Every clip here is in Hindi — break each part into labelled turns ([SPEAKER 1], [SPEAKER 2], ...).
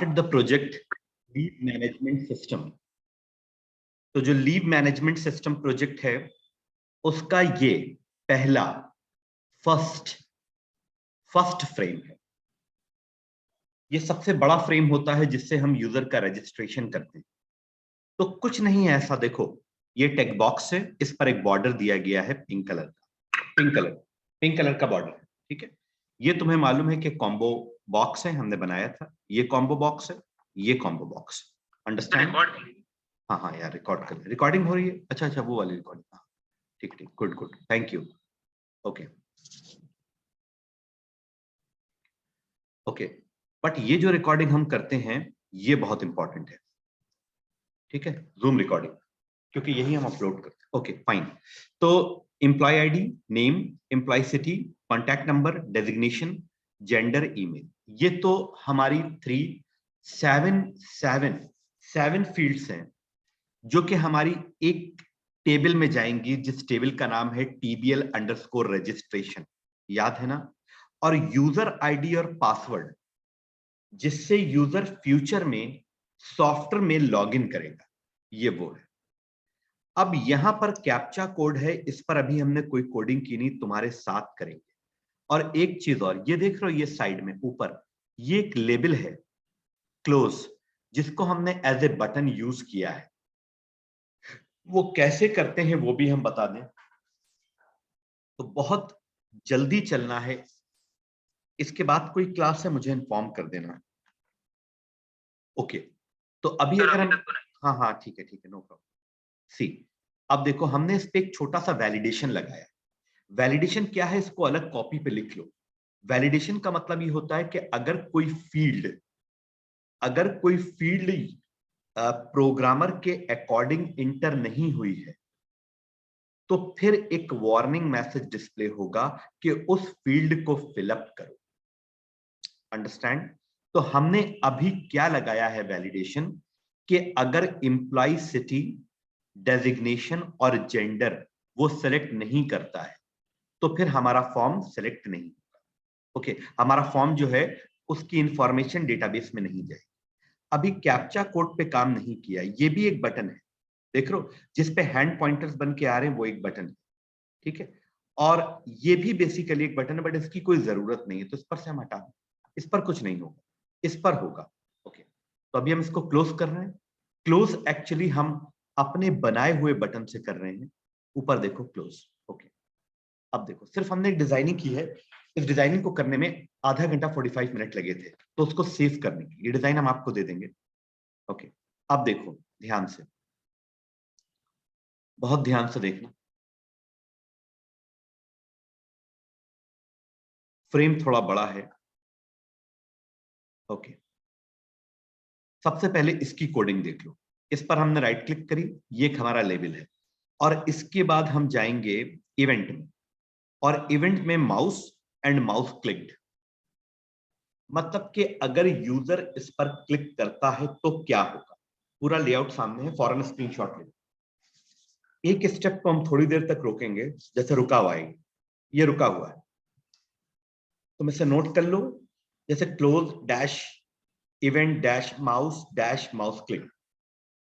[SPEAKER 1] Started the project leave management system. तो जो लीव मैनेजमेंट सिस्टम प्रोजेक्ट है उसका ये पहला फर्स्ट फ्रेम है। ये सबसे बड़ा फ्रेम होता है जिससे हम यूजर का रजिस्ट्रेशन करते हैं। तो कुछ नहीं है ऐसा, देखो ये टेक्स्ट बॉक्स है, इस पर एक बॉर्डर दिया गया है पिंक कलर का बॉर्डर है, ठीक है। ये तुम्हें मालूम है कि कॉम्बो बॉक्स है, हमने बनाया था। ये कॉम्बो बॉक्स है, ये कॉम्बो बॉक्स, अंडरस्टैंड? हाँ हाँ यार, रिकॉर्डिंग हो रही है। अच्छा अच्छा, वो वाली रिकॉर्डिंग, हाँ ठीक ठीक, good good, thank you. Okay okay, but ये जो रिकॉर्डिंग हम करते हैं ये बहुत इंपॉर्टेंट है, ठीक है, जूम रिकॉर्डिंग, क्योंकि यही हम अपलोड करते हैं। Okay fine. तो employ ID, name, employ city, contact number, designation, gender, email, ये तो हमारी सेवन फील्ड्स हैं जो कि हमारी एक टेबल में जाएंगी, जिस टेबल का नाम है TBL_रजिस्ट्रेशन, याद है ना? और यूजर आईडी और पासवर्ड, जिससे यूजर फ्यूचर में सॉफ्टवेयर में लॉगिन करेगा, ये वो है। अब यहां पर कैप्चा कोड है, इस पर अभी हमने कोई कोडिंग की नहीं, तुम्हारे साथ करेंगे। और एक चीज और, ये देख रहे हो ये साइड में ऊपर ये एक लेबल है क्लोज, जिसको हमने एज ए बटन यूज किया है। वो कैसे करते हैं वो भी हम बता दें, तो बहुत जल्दी चलना है, इसके बाद कोई क्लास है मुझे इन्फॉर्म कर देना। ओके, तो अभी अगर हम, हाँ हाँ ठीक है नो प्रॉब्लम। सी, अब देखो हमने इस पे एक छोटा सा वैलिडेशन लगाया। वैलिडेशन क्या है, इसको अलग कॉपी पे लिख लो। वैलिडेशन का मतलब ये होता है कि अगर कोई फील्ड प्रोग्रामर के अकॉर्डिंग इंटर नहीं हुई है, तो फिर एक वार्निंग मैसेज डिस्प्ले होगा कि उस फील्ड को फिलअप करो। अंडरस्टैंड? तो हमने अभी क्या लगाया है वैलिडेशन, कि अगर एम्प्लॉय सिटी, डेजिग्नेशन और जेंडर वो सेलेक्ट नहीं करता है तो फिर हमारा फॉर्म सेलेक्ट नहीं होगा। ओके, हमारा फॉर्म जो है उसकी इंफॉर्मेशन डेटाबेस में नहीं जाएगी। अभी कैप्चा कोड पे काम नहीं किया, ये भी एक बटन है, देख रहे हो जिस पे हैंड पॉइंटर्स बन के आ रहे हैं, वो एक बटन है, ठीक है। और ये भी बेसिकली एक बटन है, बट इसकी कोई जरूरत नहीं है, तो इस पर से हम हटा दें, इस पर कुछ नहीं होगा, इस पर होगा। ओके, तो अभी हम इसको क्लोज कर रहे हैं। क्लोज एक्चुअली हम अपने बनाए हुए बटन से कर रहे हैं, ऊपर देखो क्लोज। ओके, अब देखो सिर्फ हमने एक डिजाइनिंग की है, इस डिजाइनिंग को करने में आधा घंटा 45 मिनट लगे थे, तो उसको सेव करने की ये डिजाइन हम आपको दे देंगे। ओके, अब देखो ध्यान से, बहुत ध्यान से देखना। फ्रेम थोड़ा बड़ा है। ओके, सबसे पहले इसकी कोडिंग देख लो। इस पर हमने राइट क्लिक करी, ये हमारा लेबल है, और इसके बाद हम जाएंगे इवेंट में, और इवेंट में माउस एंड माउस क्लिक्ड, मतलब कि अगर यूजर इस पर क्लिक करता है तो क्या होगा। पूरा लेआउट सामने है, फौरन स्क्रीनशॉट ले। एक स्टेप को हम थोड़ी देर तक रोकेंगे, जैसे रुका हुआ है, ये रुका हुआ है, तुम इसे नोट कर लो, जैसे close dash event dash mouse click,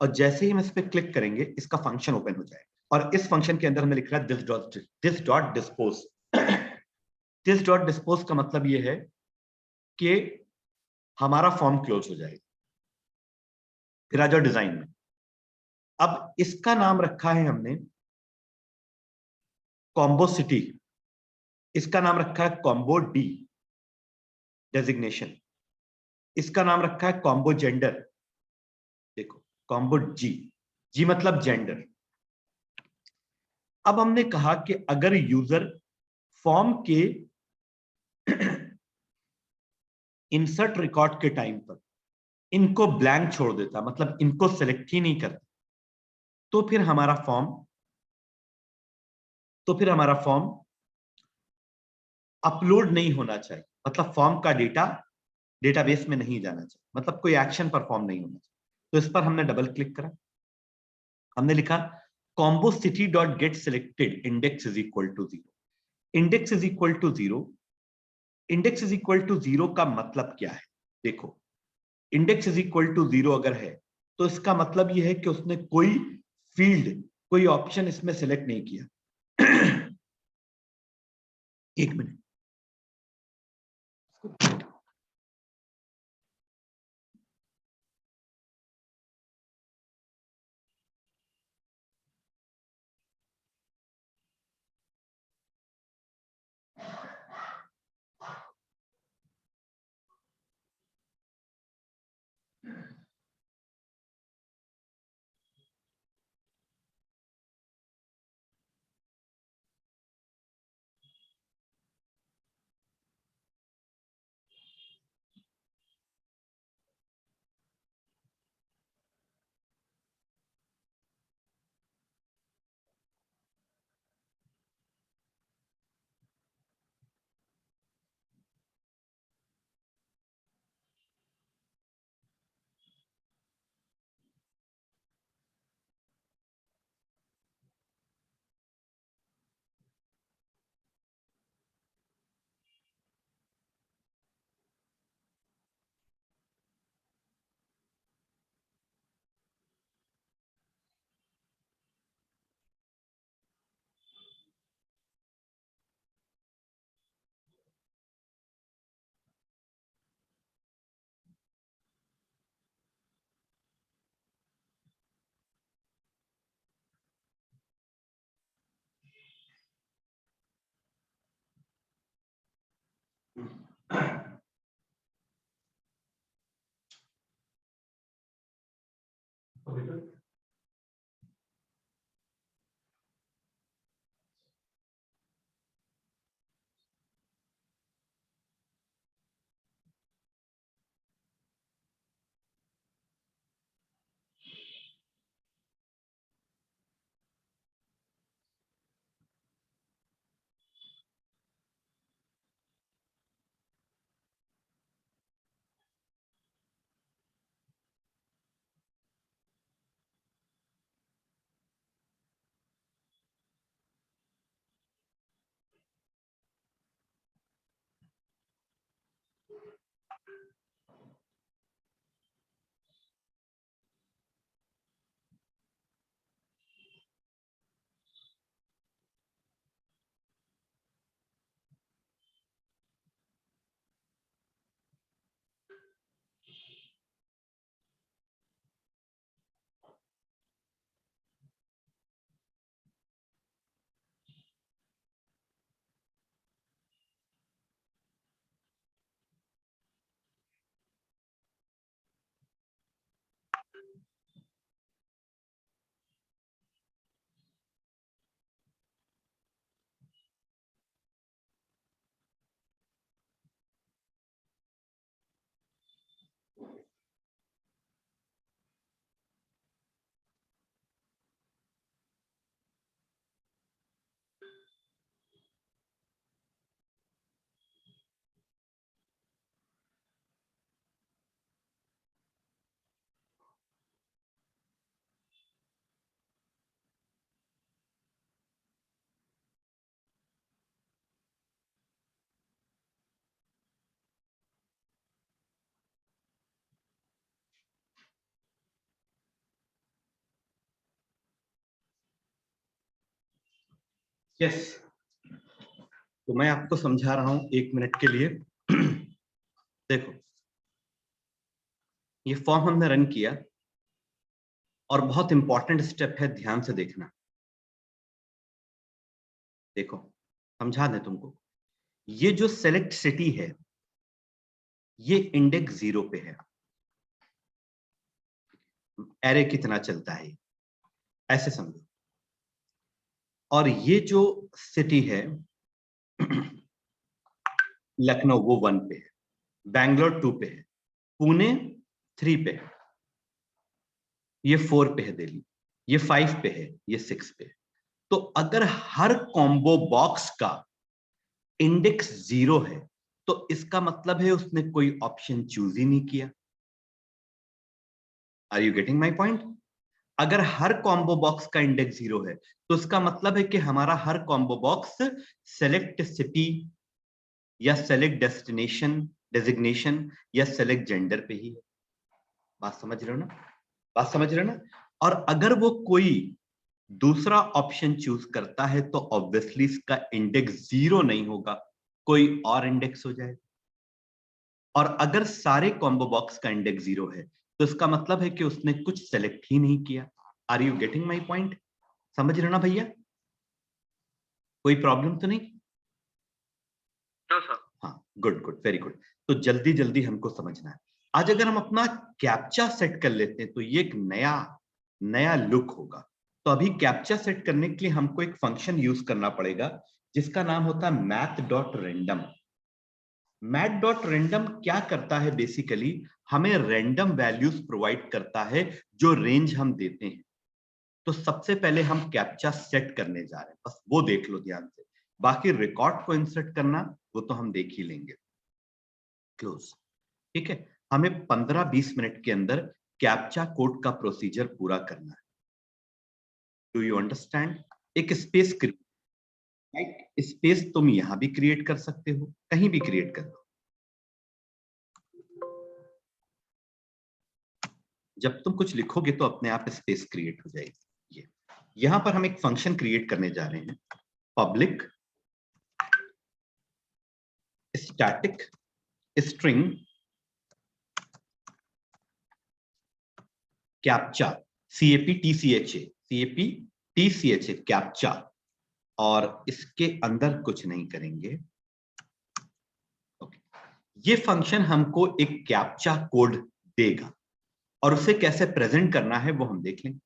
[SPEAKER 1] और जैसे ही हम इस पर क्लिक करेंगे इसका फंक्शन ओपन हो जाएगा। और इस फंक्शन के अंदर हमें लिख रहा है this dot dispose. This dot dispose का मतलब ये है कि हमारा फॉर्म क्लोज हो जाएगा। फिर आ जाओ डिजाइन में, अब इसका नाम रखा है हमने कॉम्बो सिटी, इसका नाम रखा है कॉम्बो डी डेजिग्नेशन, इसका नाम रखा है कॉम्बो जेंडर, देखो कॉम्बो जी, जी मतलब जेंडर। अब हमने कहा कि अगर यूजर फॉर्म के इंसर्ट रिकॉर्ड के टाइम पर इनको ब्लैंक छोड़ देता, मतलब इनको सेलेक्ट ही नहीं करता, तो फिर हमारा फॉर्म अपलोड नहीं होना चाहिए, मतलब फॉर्म का डेटा डेटाबेस में नहीं जाना चाहिए, मतलब कोई एक्शन परफॉर्म नहीं होना चाहिए। तो इस पर हमने डबल क्लिक करा, हमने लिखा combo city dot get selected index is equal to 0। Index is equal to 0, index is equal to 0 का मतलब क्या है, देखो इंडेक्स इज इक्वल टू 0 अगर है तो इसका मतलब यह है कि उसने कोई फील्ड, कोई ऑप्शन इसमें सेलेक्ट नहीं किया। एक मिनट, यस, तो मैं आपको समझा रहा हूं 1 मिनट के लिए। देखो, ये फॉर्म हमने रन किया और बहुत इंपॉर्टेंट स्टेप है, ध्यान से देखना। देखो, समझा दें तुमको, ये जो सेलेक्ट सिटी है ये इंडेक्स 0 पे है। एरे कितना चलता है ऐसे समझो। और ये जो सिटी है लखनऊ वो 1 पे है, बैंगलोर 2 पे है, पुणे 3 पे है, ये 4 पे है दिल्ली, ये 5 पे है, ये 6 पे है। तो अगर हर कॉम्बो बॉक्स का इंडेक्स 0 है तो इसका मतलब है उसने कोई ऑप्शन चूज ही नहीं किया। Are you getting my point? अगर हर कॉम्बो बॉक्स का इंडेक्स 0 है तो इसका मतलब है कि हमारा हर कॉम्बो बॉक्स सेलेक्ट सिटी या सेलेक्ट डेस्टिनेशन डेजिग्नेशन या सेलेक्ट जेंडर पे ही है। बात समझ रहे हो ना, बात समझ रहे हो ना। और अगर वो कोई दूसरा ऑप्शन चूज करता है तो ऑब्वियसली इसका इंडेक्स 0 नहीं होगा, कोई और इंडेक्स हो जाए। और अगर सारे कॉम्बो बॉक्स का इंडेक्स 0 है तो इसका मतलब है कि उसने कुछ सेलेक्ट ही नहीं किया। Are you getting my point? समझ रहे हो ना भैया? कोई प्रॉब्लम तो नहीं? हाँ, गुड गुड, वेरी गुड। तो जल्दी जल्दी हमको समझना है। आज अगर हम अपना कैप्चा सेट कर लेते हैं तो ये एक नया नया लुक होगा। तो अभी कैप्चा सेट करने के लिए हमको एक फंक्शन यूज करना पड़ेगा जिसका नाम होता है math.random। math.random क्या करता है? बेसिकली हमें रैंडम वैल्यूज प्रोवाइड करता है जो रेंज हम देते हैं। तो सबसे पहले हम कैप्चा सेट करने जा रहे हैं, बस वो देख लो ध्यान से। बाकी रिकॉर्ड को इंसर्ट करना वो तो हम देख ही लेंगे। क्लोज। ठीक है, हमें 15-20 मिनट के अंदर कैप्चा कोड का प्रोसीजर पूरा करना है। Do you understand? एक स्पेस क्रिएट, स्पेस तुम यहां भी क्रिएट कर सकते हो, कहीं भी क्रिएट कर दो। जब तुम कुछ लिखोगे तो अपने आप स्पेस क्रिएट हो जाएगी। ये यहां पर हम एक फंक्शन क्रिएट करने जा रहे हैं, public static string captcha, CAPTCHA captcha, और इसके अंदर कुछ नहीं करेंगे। ये फंक्शन हमको एक कैप्चा कोड देगा और उसे कैसे प्रेजेंट करना है वो हम देख लेंगे।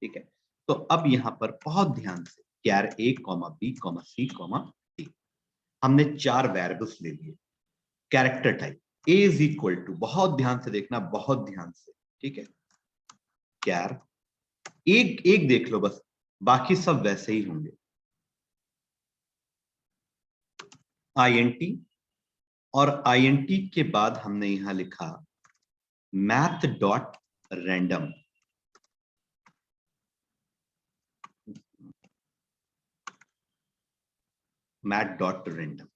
[SPEAKER 1] ठीक है, तो अब यहां पर बहुत ध्यान से कैर A, B, C, D, हमने 4 वेरिएबल्स ले लिए। Character type A is equal to, बहुत ध्यान से देखना, बहुत ध्यान से, ठीक है। कैर एक एक देख लो बस, बाकी सब वैसे ही होंगे। INT, और INT के बाद हमने यहां लिखा math.random। math.random।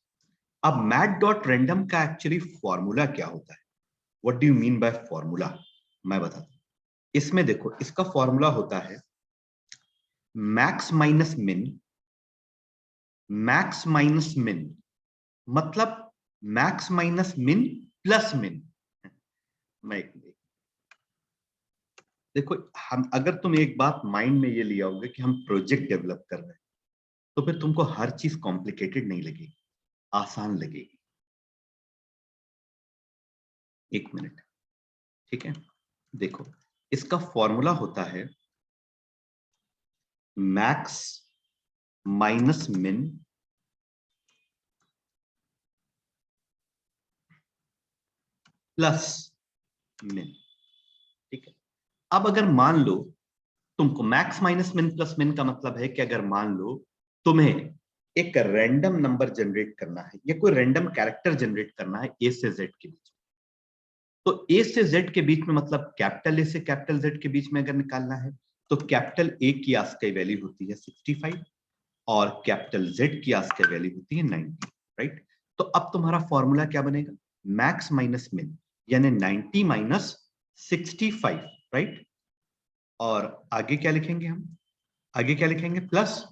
[SPEAKER 1] अब math.random का एक्चुअली फॉर्मूला क्या होता है? What do you mean by formula? मैं बताता हूं। इसमें देखो, इसका फॉर्मूला होता है मैक्स माइनस मिन। मैक्स माइनस मिन मतलब मैक्स माइनस मिन प्लस मिन। मैं देखो, हम अगर तुम एक बात माइंड में ये लिया होगा कि हम प्रोजेक्ट डेवलप कर रहे हैं तो फिर तुमको हर चीज कॉम्प्लिकेटेड नहीं लगेगी, आसान लगेगी। एक मिनट, ठीक है। देखो, इसका फॉर्मूला होता है मैक्स माइनस मिन प्लस मिन। ठीक है, अब अगर मान लो तुमको मैक्स माइनस मिन प्लस मिन का मतलब है कि अगर मान लो तुम्हें एक रैंडम नंबर जनरेट करना है या कोई रैंडम कैरेक्टर जनरेट करना है A से Z के बीच, तो A से Z के बीच में मतलब कैपिटल A से कैपिटल Z के बीच में अगर निकालना है तो कैपिटल A की आस्काई वैल्यू होती है 65 और कैपिटल Z की आस्काई वैल्यू होती है 90, राइट। तो अब तुम्हारा फॉर्मूला क्या बनेगा? मैक्स माइनस मिन, यानी 90 माइनस 65, राइट। और आगे क्या लिखेंगे हम? आगे क्या लिखेंगे? प्लस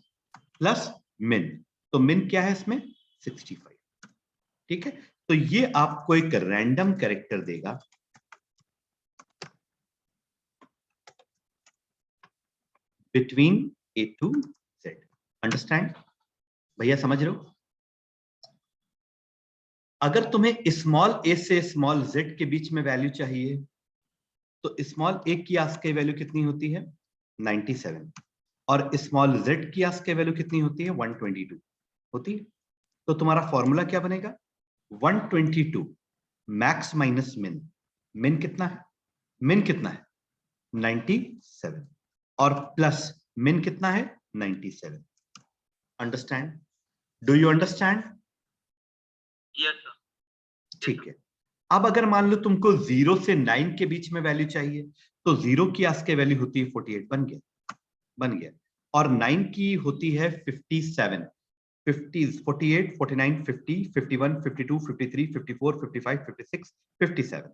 [SPEAKER 1] प्लस मिन। तो मिन क्या है इसमें? 65। ठीक है, तो ये आपको एक रैंडम कैरेक्टर देगा between A to Z। Understand भैया? समझ रहे हो? अगर तुम्हें स्मॉल a से स्मॉल z के बीच में वैल्यू चाहिए तो स्मॉल a की आस्काई वैल्यू कितनी होती है? 97, और स्मॉल z की आस्काई वैल्यू कितनी होती है? 122 होती है। तो तुम्हारा फॉर्मूला क्या बनेगा? 122 मैक्स माइनस मिन। मिन कितना है? मिन कितना है? 97, और प्लस मिन कितना है? 97। Understand? Do you understand?
[SPEAKER 2] Yes sir.
[SPEAKER 1] ठीक है, अब अगर मान लो तुमको 0 से 9 के बीच में वैल्यू चाहिए तो 0 की आस्काई वैल्यू होती है 48, बन गया, बन गया। और 9 की होती है 57, 50, 48, 49, 50, 51, 52, 53, 54, 55, 56, 57,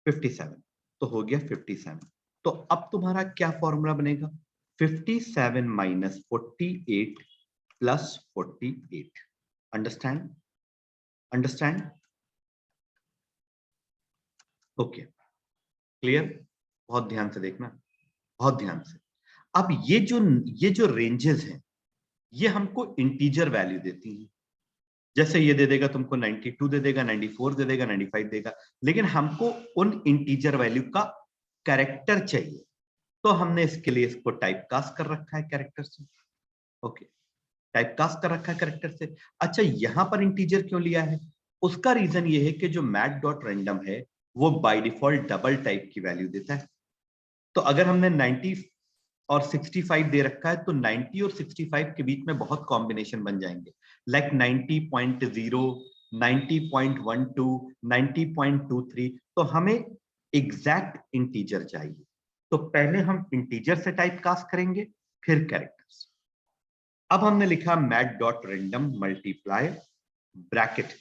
[SPEAKER 1] 57। तो हो गया 57। तो अब तुम्हारा क्या फॉर्मूला बनेगा? 57 minus 48 plus 48। Understand? Understand? Okay, clear? बहुत ध्यान से देखना, बहुत ध्यान से। अब ये जो रेंजेस हैं, ये हमको इंटीजर वैल्यू देती हैं। जैसे ये दे देगा तुमको 92 दे देगा, 94 दे देगा, 95 देगा, लेकिन हमको उन इंटीजर वैल्यू का कैरेक्टर चाहिए, तो हमने इसके लिए इसको टाइपकास्ट कर रखा है कैरेक्टर से। ओके, टाइपकास्ट कर रखा है कैरेक्टर से। अच्छा, यहां पर इंटीजर क्यों लिया है? उसका रीजन ये है कि जो मैथ.रैंडम है वो बाय डिफॉल्ट डबल टाइप की वैल्यू देता है। तो अगर हमने 90 और 65 दे रखा है, तो 90 और 65 के बीच में बहुत कॉम्बिनेशन बन जाएंगे, लाइक 90.0, 90.12, 90.23। तो हमें एग्जैक्ट इंटीजर चाहिए, तो पहले हम इंटीजर से टाइपकास्ट करेंगे, फिर कैरेक्टर्स। अब हमने लिखा मैथ.रैंडम मल्टीप्लाई ब्रैकेट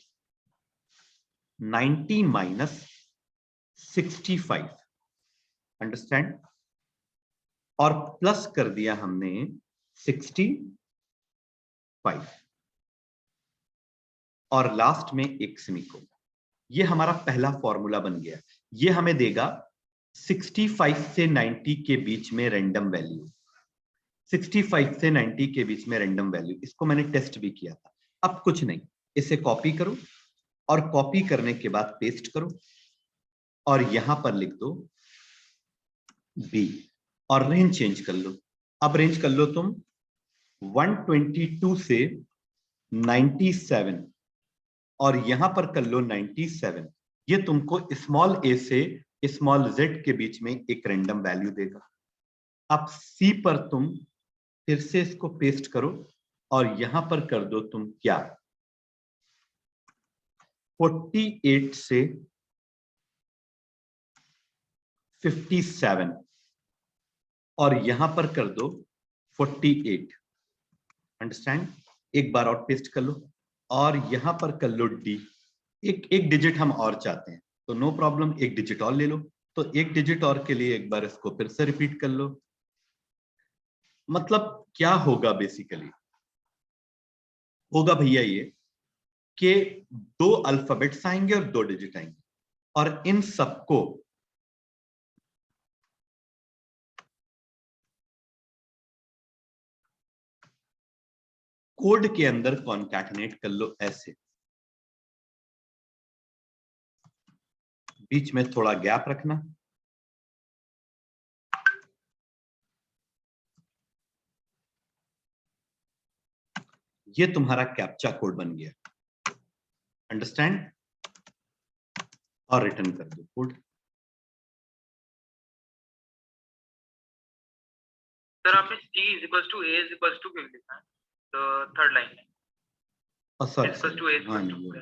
[SPEAKER 1] 90 माइनस 65, अंडरस्टैंड, और प्लस कर दिया हमने 65 और लास्ट में एक सेमीकोलन। ये हमारा पहला फॉर्मूला बन गया। ये हमें देगा 65 से 90 के बीच में रैंडम वैल्यू, 65 से 90 के बीच में रैंडम वैल्यू। इसको मैंने टेस्ट भी किया था। अब कुछ नहीं, इसे कॉपी करो और कॉपी करने के बाद पेस्ट करो और यहां पर लिख दो बी और रेंज चेंज कर लो। अब रेंज कर लो तुम 122 से 97 और यहां पर कर लो 97। ये तुमको स्मॉल ए से स्मॉल जेड के बीच में एक रैंडम वैल्यू देगा। अब सी पर तुम फिर से इसको पेस्ट करो और यहां पर कर दो तुम क्या, 48 से 57 और यहां पर कर दो 48। अंडरस्टैंड? एक बार और पेस्ट कर लो और यहां पर कर लो डी। एक डिजिट हम और चाहते हैं, तो नो प्रॉब्लम, एक डिजिट और ले लो। तो एक डिजिट और के लिए एक बार इसको फिर से रिपीट कर लो। मतलब क्या होगा? बेसिकली होगा भैया ये कि 2 अल्फाबेट्स आएंगे और 2 डिजिट आएंगे, और इन सबको कोड के अंदर कॉन्कैटिनेट कर लो ऐसे। बीच में थोड़ा गैप रखना। ये तुम्हारा कैप्चा कोड बन गया। अंडरस्टैंड? और रिटर्न कर दो कोड।
[SPEAKER 2] सर आपने C equals to A equals to क्यों लिखा है? तो थर्ड लाइन में equals to A equals to,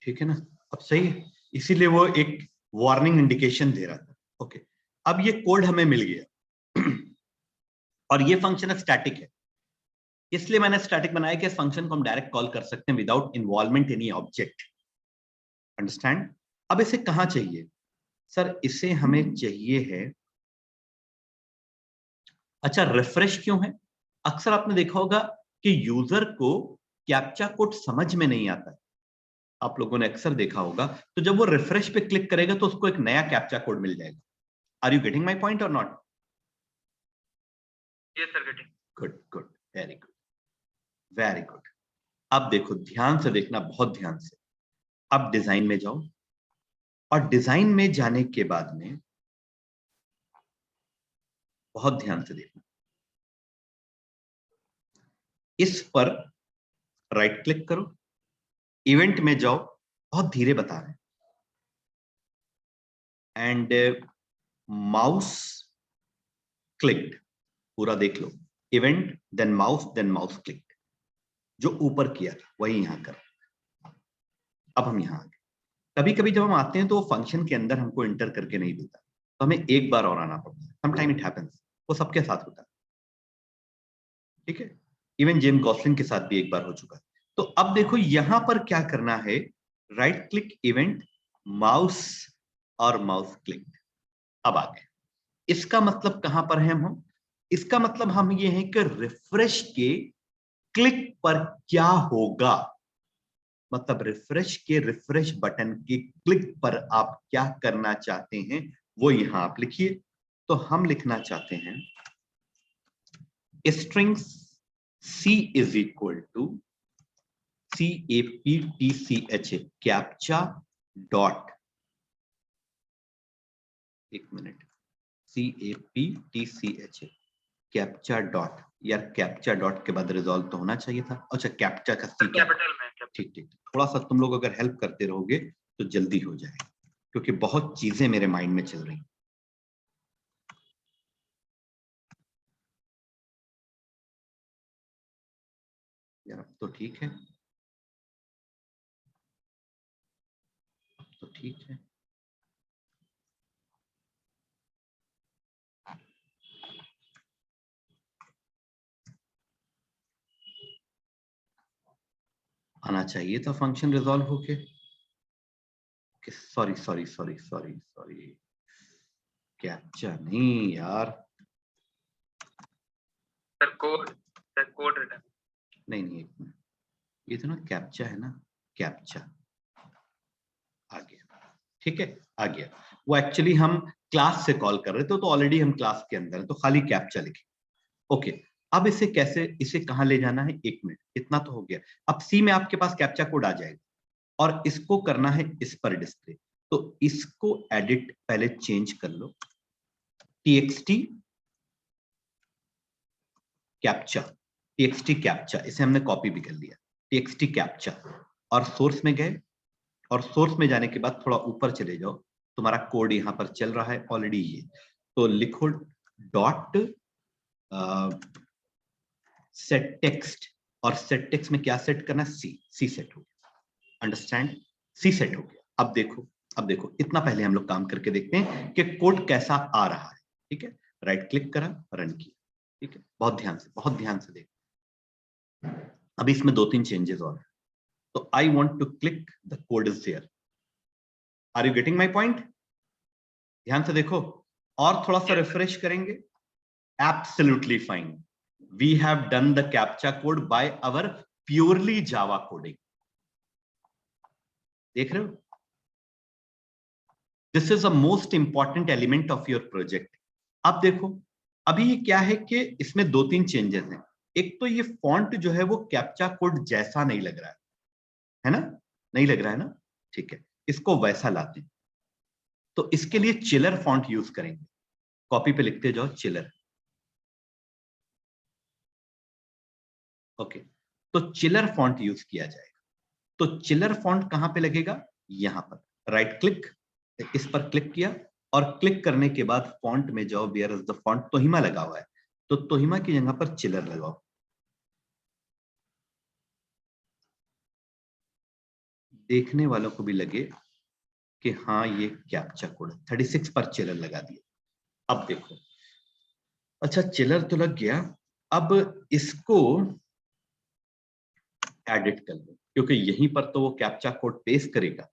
[SPEAKER 1] ठीक है ना? अब सही है, इसीलिए वो एक वार्निंग इंडिकेशन दे रहा था। ओके, अब ये कोड हमें मिल गया और ये फंक्शन स्टैटिक है, इसलिए मैंने स्टैटिक बनाया कि इस फंक्शन को हम डायरेक्ट कॉल कर सकते हैं without involvement any object. Understand? अब इसे कहां चाहिए? सर इसे हमें चाहिए है, अच्छा रिफ्रेश क्यों है? अक्सर आपने देखा होगा कि यूजर को कैप्चा कोड समझ में नहीं आता है, आप लोगों ने अक्सर देखा होगा। तो जब वो रिफ्रेश पे क्लिक करेगा तो उसको एक नया कैप्चा कोड मिल जाएगा। Are you getting my point or not?
[SPEAKER 2] Yes sir getting.
[SPEAKER 1] Good good, very good, very good. अब देखो, ध्यान से देखना, बहुत ध्यान से। अब डिजाइन में जाओ और डिजाइन में जाने के बाद में बहुत ध्यान से देखना, इस पर राइट क्लिक करो, इवेंट में जाओ, बहुत धीरे बता रहे हैं, एंड माउस क्लिक्ड, पूरा देख लो, इवेंट देन माउस क्लिक्ड, जो ऊपर किया था वही यहां कर। अब हम यहां आ गए। कभी कभी जब हम आते हैं तो वो फंक्शन के अंदर हमको इंटर करके नहीं देता, तो हमें एक बार और आना पड़ता है। समटाइम इट हैपेंस, वो सबके साथ होता है, ठीक है? इवन जेम गॉसलिन के साथ भी एक बार हो चुका है। तो अब देखो यहां पर क्या करना है, राइट क्लिक इवेंट, माउस और माउस क्लिक। अब आ गए। इसका मतलब कहां पर है हम? इसका मतलब हम ये हैं कि रिफ्रेश के क्लिक पर क्या होगा, मतलब रिफ्रेश बटन के क्लिक पर आप क्या करना चाहते हैं वो यहां आप लिखिए। तो हम लिखना चाहते हैं strings C is equal to CAPTCHA captcha dot, एक मिनट, CAPTCHA कैप्चा डॉट। यार कैप्चा डॉट के बाद रिजॉल्व तो होना चाहिए था। अच्छा कैप्चा का C
[SPEAKER 2] कैपिटल में।
[SPEAKER 1] ठीक ठीक, थोड़ा सा तुम लोग अगर हेल्प करते रहोगे तो जल्दी हो जाएगा, क्योंकि बहुत चीजें मेरे माइंड में चल रही। यार अब तो ठीक है, अब तो ठीक है। आना चाहिए था फंक्शन रिजॉल्व होके। Sorry sorry sorry sorry sorry, captcha नहीं यार,
[SPEAKER 2] सर कोड रिटर्न।
[SPEAKER 1] नहीं नहीं, एक मिनट, ये तो ना कैप्चा है ना, कैप्चा आ गया, ठीक है आ गया। वो एक्चुअली हम क्लास से कॉल कर रहे थे, तो ऑलरेडी हम क्लास के अंदर है, तो खाली कैप्चा लिखे। ओके, अब इसे कैसे, इसे कहां ले जाना है, एक मिनट, इतना तो हो गया। अब सी में आपके पास कैप्चा कोड आ जाएगा और इसको करना है इस पर डिस्प्ले। तो इसको एडिट पहले चेंज कर लो, txt कैप्चा, इसे हमने कॉपी भी कर लिया, txt कैप्चा। और सोर्स में गए, और सोर्स में जाने के बाद थोड़ा ऊपर चले जाओ, तुम्हारा कोड यहां पर चल रहा है ऑलरेडी ये। तो लिखो डॉट सेट टेक्स्ट, और सेट टेक्स्ट में क्या सेट करना है, सी सेट हो गया, अंडरस्टैंड, सी सेट हो गया। अब देखो इतना पहले हम लोग काम करके देखते हैं कि कोड कैसा आ रहा है। ठीक है, राइट क्लिक करा, रन किया। ठीक है, बहुत ध्यान से देखो। अब इसमें 2-3 चेंजेस और हैं, तो I want to click the code is there. Are you getting my point? ध्यान से देखो, और थोड़ा सा रिफ्रेश करेंगे, absolutely fine, we have done the captcha code by our purely Java coding. देख रहे हो, this is a most important element of your project. अब देखो, अभी ये क्या है कि इसमें 2-3 चेंजेस हैं। एक तो ये फॉन्ट जो है वो कैप्चा कोड जैसा नहीं लग रहा है ना, नहीं लग रहा है ना, ठीक है, इसको वैसा लाते हैं। तो इसके लिए चिलर फॉन्ट यूज करेंगे, कॉपी पे लिखते जाओ चिलर। ओके, तो चिलर फॉन्ट यूज किया जाएगा। तो चिलर फॉन्ट कहां पे लगेगा, यहां पर, राइट क्लिक, इस पर क्लिक किया, और क्लिक करने के बाद फॉन्ट में जाओ, वेयर इज द फॉन्ट, तोहिमा लगा हुआ है, तो तोहिमा की जगह पर चिलर लगाओ। देखने वालों को भी लगे कि हाँ ये कैप्चा कोड, 36 पर चिलर लगा दिया। अब देखो, अच्छा चिलर तो लग गया, अब इसको एडिट कर लो, क्योंकि यहीं पर तो वो कैप्चा कोड पेस्ट करेगा।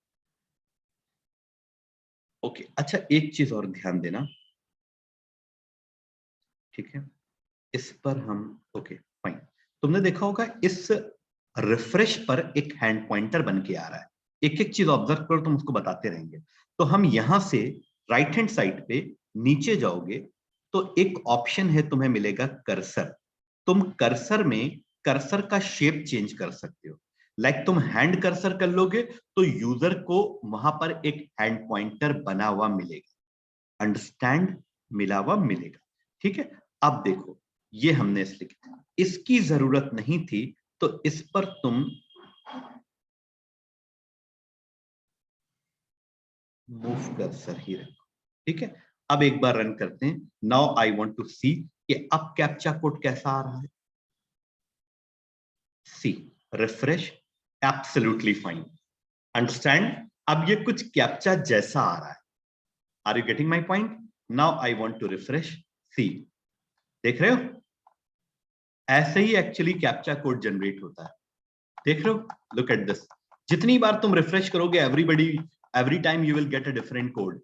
[SPEAKER 1] ओके, अच्छा एक चीज और ध्यान देना, ठीक है, इस पर हम, ओके फाइन, तुमने देखा होगा इस रिफ्रेश पर एक हैंड पॉइंटर बन के आ रहा है। एक एक चीज ऑब्जर्व करो, तुम उसको बताते रहेंगे। तो हम यहां से राइट हैंड साइड पे नीचे जाओगे तो एक ऑप्शन है, तुम्हें मिलेगा कर्सर। तुम कर्सर में कर्सर का शेप चेंज कर सकते हो। लाइक तुम हैंड कर्सर कर लोगे तो यूजर को वहां पर एक हैंड पॉइंटर बना हुआ मिलेगा, अंडरस्टैंड, मिला हुआ मिलेगा। ठीक है, अब देखो ये हमने इसलिए, इसकी जरूरत नहीं थी, तो इस पर तुम मूव कर्सर ही रखो। ठीक है, अब एक बार रन करते हैं। Now I want to see कि अब कैप्चा कोड कैसा आ रहा है। See, refresh, absolutely fine, understand, अब ये कुछ कैप्चा जैसा आ रहा है। Are you getting my point? Now I want to refresh, see, देख रहे हो, ऐसे ही एक्चुअली कैप्चा कोड जनरेट होता है। देख रहे हो, लुक एट दिस, जितनी बार तुम रिफ्रेश करोगे every time you will get a different code.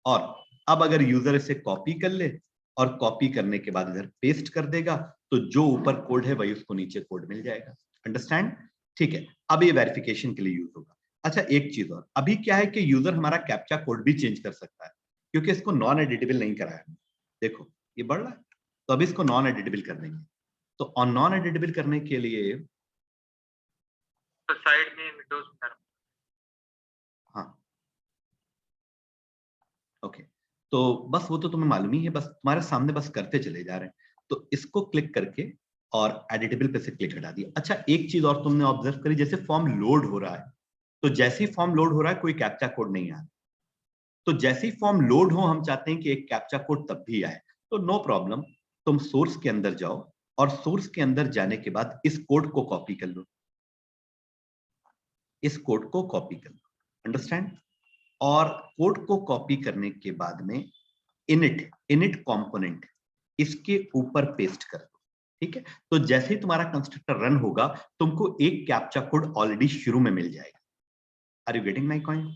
[SPEAKER 1] और अब अगर यूजर इसे कॉपी कर ले और कॉपी करने के बाद इधर पेस्ट कर देगा तो जो ऊपर कोड है वही उसको नीचे कोड मिल जाएगा। अंडरस्टैंड? ठीक है, अब ये वेरिफिकेशन के लिए यूज होगा। अच्छा, एक चीज और, अभी क्या है कि यूजर हमारा कैप्चा कोड भी चेंज कर सकता है क्योंकि इसको नॉन एडिटेबल नहीं कराया। देखो ये बढ़ रहा है, तो अब इसको नॉन एडिटेबल कर देंगे। तो ऑन नॉन एडिटेबल करने के लिए
[SPEAKER 2] तो साइड में विंडोज में,
[SPEAKER 1] हाँ ओके, तो बस वो तो तुम्हें मालूम ही है, बस तुम्हारे सामने बस करते चले जा रहे हैं। तो इसको क्लिक करके और एडिटेबल पे से क्लिक हटा दिया। अच्छा, एक चीज और तुमने ऑब्जर्व करी, जैसे फॉर्म लोड हो रहा है तो जैसे ही फॉर्म लोड हो रहा है कोई कैप्चा कोड नहीं आ रहा, तो जैसे ही फॉर्म लोड हो हम चाहते हैं कि एक कैप्चा कोड तब भी आए। तो नो प्रॉब्लम, तुम सोर्स के अंदर जाओ और सोर्स के अंदर जाने के बाद इस कोड को कॉपी कर लो, इस कोड को कॉपी कर लो। अंडरस्टैंड? और कोड को कॉपी करने के बाद में इनिट कंपोनेंट इसके ऊपर पेस्ट कर दो। ठीक है, तो जैसे ही तुम्हारा कंस्ट्रक्टर रन होगा तुमको एक कैप्चा कोड ऑलरेडी शुरू में मिल जाएगा। Are you getting my point?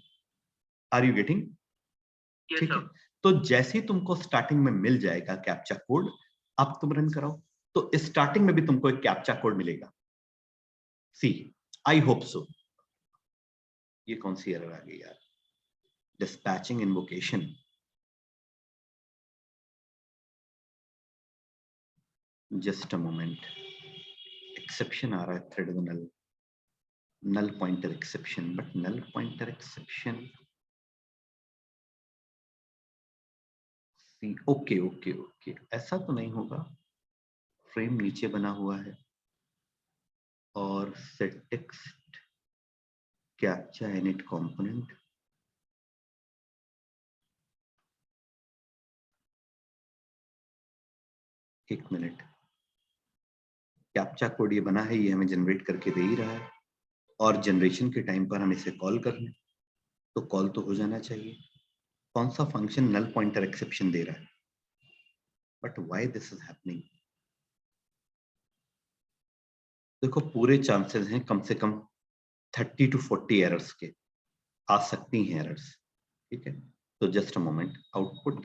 [SPEAKER 1] Are you getting? ठीक है, तो जैसे ही तुमको स्टार्टिंग में मिल जाएगा कैप्चा कोड, अब तुम रन कराओ तो स्टार्टिंग में भी तुमको एक कैप्चा कोड मिलेगा। See, I hope so. ये कौन सी एरर आ गई यार? Dispatching invocation, just a moment, exception आ रहा है, thread null pointer exception, but null pointer exception, okay okay okay, ऐसा तो नहीं होगा। फ्रेम नीचे बना हुआ है और set text captcha init component, एक मिनट, कैप्चा कोड ये बना है, ये हमें जनरेट करके दे ही रहा है और जनरेशन के टाइम पर हम इसे कॉल कर लें तो कॉल तो हो जाना चाहिए। कौन सा फंक्शन नल पॉइंटर एक्सेप्शन दे रहा है? But why this is happening? देखो पूरे चांसेस हैं कम से कम 30 to 40 एरर्स के, आ सकती हैं एरर्स। ठीक है, तो जस्ट अ मोमेंट, आउटपुट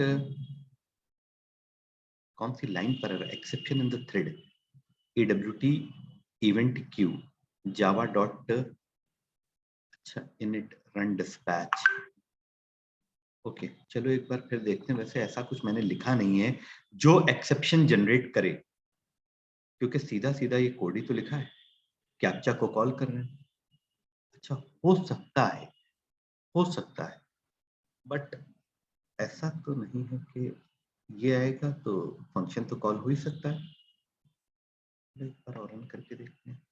[SPEAKER 1] कौन सी लाइन पर है? Exception in the thread AWT event Q Java dot, अच्छा इनिट रन डिस्पैच। ओके, चलो एक बार फिर देखते हैं। वैसे ऐसा कुछ मैंने लिखा नहीं है जो एक्सेप्शन जनरेट करे, क्योंकि सीधा सीधा ये कोड ही तो लिखा है, कैप्चा को कॉल कर रहे हैं। अच्छा, हो सकता है, बट ऐसा तो नहीं है कि ये आएगा तो फंक्शन तो कॉल हो ही सकता है। एक बार और रन करके देखते हैं।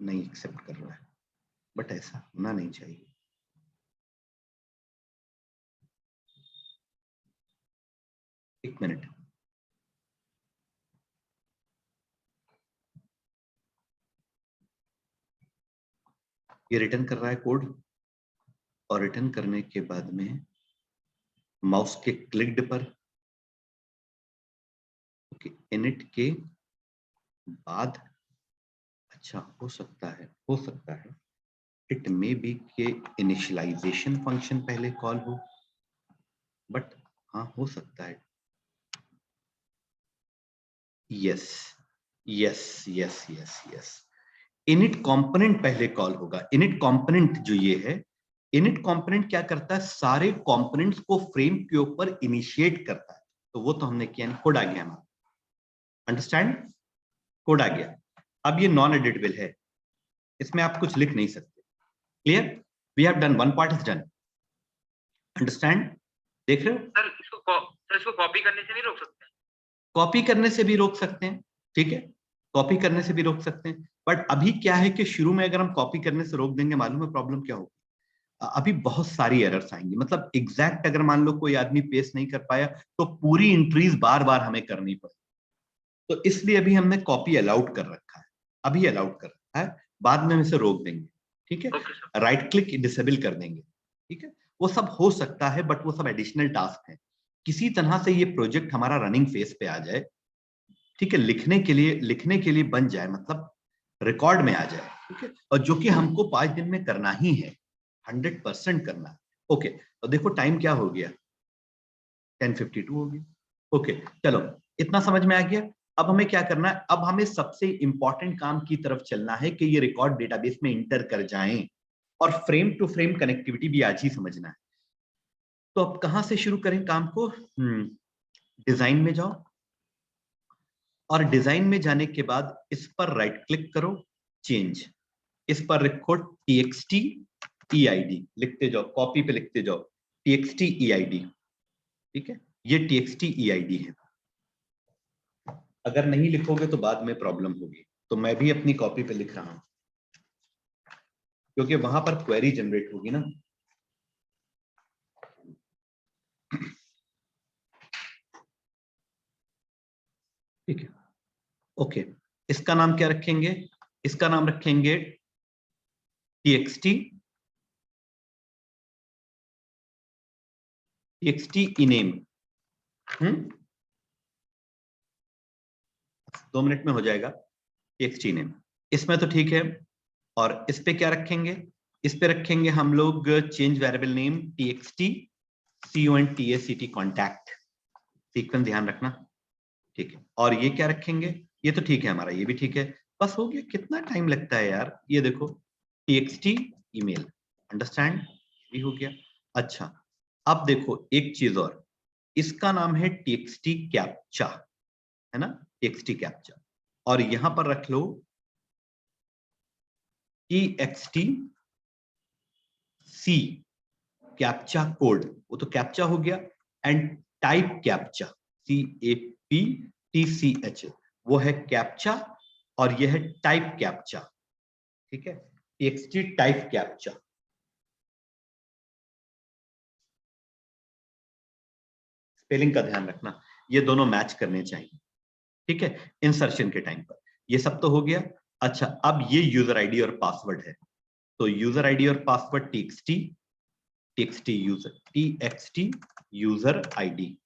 [SPEAKER 1] नहीं एक्सेप्ट कर रहा है, बट ऐसा होना नहीं चाहिए। एक मिनट, ये रिटर्न कर रहा है कोड और रिटर्न करने के बाद में माउस के क्लिक्ड पर, ओके, इनिट के बाद, अच्छा हो सकता है इट मे बी के इनिशियलाइजेशन फंक्शन पहले कॉल हो, बट हाँ हो सकता है। Yes yes yes yes yes, init component पहले कॉल होगा। इनिट कंपोनेंट जो ये है, इनिट कंपोनेंट क्या करता है? सारे कंपोनेंट्स को फ्रेम के ऊपर इनिशिएट करता है। तो वो तो हमने किया, कोड आ गया हमारा। अंडरस्टैंड? कोड आ गया। अब ये नॉन एडिटेबल है, इसमें आप कुछ लिख नहीं सकते। Clear? We have done, one part is done. Understand? देख रहे हो?
[SPEAKER 2] सर इसको कॉपी करने से नहीं रोक सकते?
[SPEAKER 1] कॉपी करने से भी रोक सकते हैं, ठीक है, कॉपी करने से भी रोक सकते हैं। बट अभी क्या है कि शुरू में अगर हम कॉपी करने से रोक देंगे, मालूम है प्रॉब्लम क्या होगी? अभी बहुत सारी एरर्स आएंगी। मतलब एग्जैक्ट अगर मान लो कोई आदमी पेस्ट नहीं कर पाया तो पूरी एंट्रीज बार बार हमें करनी पड़े। तो इसलिए अभी हमने कॉपी अलाउड कर रखा है, अभी अलाउड कर रखा है, बाद में हम इसे रोक देंगे। ठीक है, राइट क्लिक डिसेबल कर देंगे। ठीक है, वो सब हो सकता है, बट वो सब एडिशनल टास्क है। किसी तरह से ये प्रोजेक्ट हमारा रनिंग फेज पे आ जाए, ठीक है, लिखने के लिए बन जाए, मतलब रिकॉर्ड में आ जाए। ठीक है, और जो कि हमको 5 दिन में करना ही है, 100% करना है। ओके, तो देखो टाइम क्या हो गया, 10:52 हो गया। ओके, चलो इतना समझ में आ गया। अब हमें क्या करना है, अब हमें सबसे इंपॉर्टेंट काम की तरफ चलना है कि ये रिकॉर्ड डेटाबेस में इंटर कर जाएं, और फ्रेम टू फ्रेम कनेक्टिविटी भी आज ही समझना है। तो अब कहां से शुरू करें काम को? डिजाइन में जाओ, और डिजाइन में जाने के बाद इस पर राइट क्लिक करो, चेंज, इस पर लिखो txt eid, लिखते जाओ, कॉपी पे लिखते जाओ txt eid। ठीक है, ये txt eid है। अगर नहीं लिखोगे तो बाद में प्रॉब्लम होगी, तो मैं भी अपनी कॉपी पे लिख रहा हूं, क्योंकि वहां पर क्वेरी जनरेट होगी ना। ठीक है, ओके, इसका नाम क्या रखेंगे? इसका नाम रखेंगे txt ename। 2 मिनट में हो जाएगा txt ename, इसमें तो ठीक है। और इस पे क्या रखेंगे? इस पे रखेंगे हम लोग change variable name txt contact contact, sequence ध्यान रखना। ठीक है, और ये क्या रखेंगे? ये तो ठीक है हमारा, ये भी ठीक है। बस हो गया, कितना टाइम लगता है यार, ये देखो txt ईमेल, अंडरस्टैंड, भी हो गया। अच्छा, अब देखो एक चीज और, इसका नाम है txt कैप्चा, है ना, txt कैप्चा, और यहां पर रख लो txt सी कैप्चा कोड, वो तो कैप्चा हो गया, एंड टाइप कैप्चा CAPTCH, वो है कैप्चा, और यह है टाइप कैप्चा। ठीक है, txt टाइप कैप्चा। स्पेलिंग का ध्यान रखना, ये दोनों मैच करने चाहिए। ठीक है, इंसर्शन के टाइम पर ये सब तो हो गया। अच्छा, अब ये यूजर आईडी और पासवर्ड है, तो यूजर आईडी और पासवर्ड txt यूजर आईडी,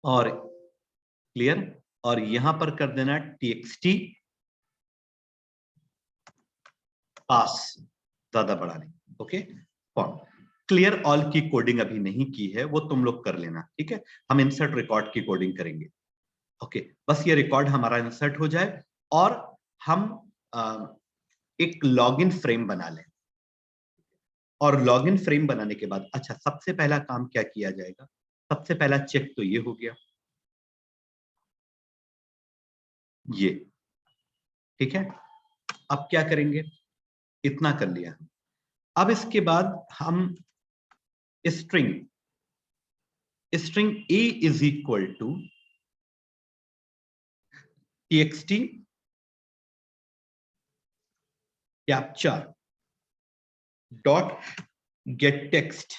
[SPEAKER 1] और क्लियर, और यहां पर कर देना txt पास, ज्यादा बड़ा नहीं। ओके, क्लियर ऑल की कोडिंग अभी नहीं की है, वो तुम लोग कर लेना। ठीक है, हम इंसर्ट रिकॉर्ड की कोडिंग करेंगे। ओके, बस ये रिकॉर्ड हमारा इंसर्ट हो जाए, और हम एक लॉगिन फ्रेम बना लें। और लॉगिन फ्रेम बनाने के बाद, अच्छा, सबसे पहला काम क्या किया जाएगा? सबसे पहला चेक तो ये हो गया, ये। ठीक है, अब क्या करेंगे? इतना कर लिया। अब इसके बाद हम string a is equal to txt captcha dot get text.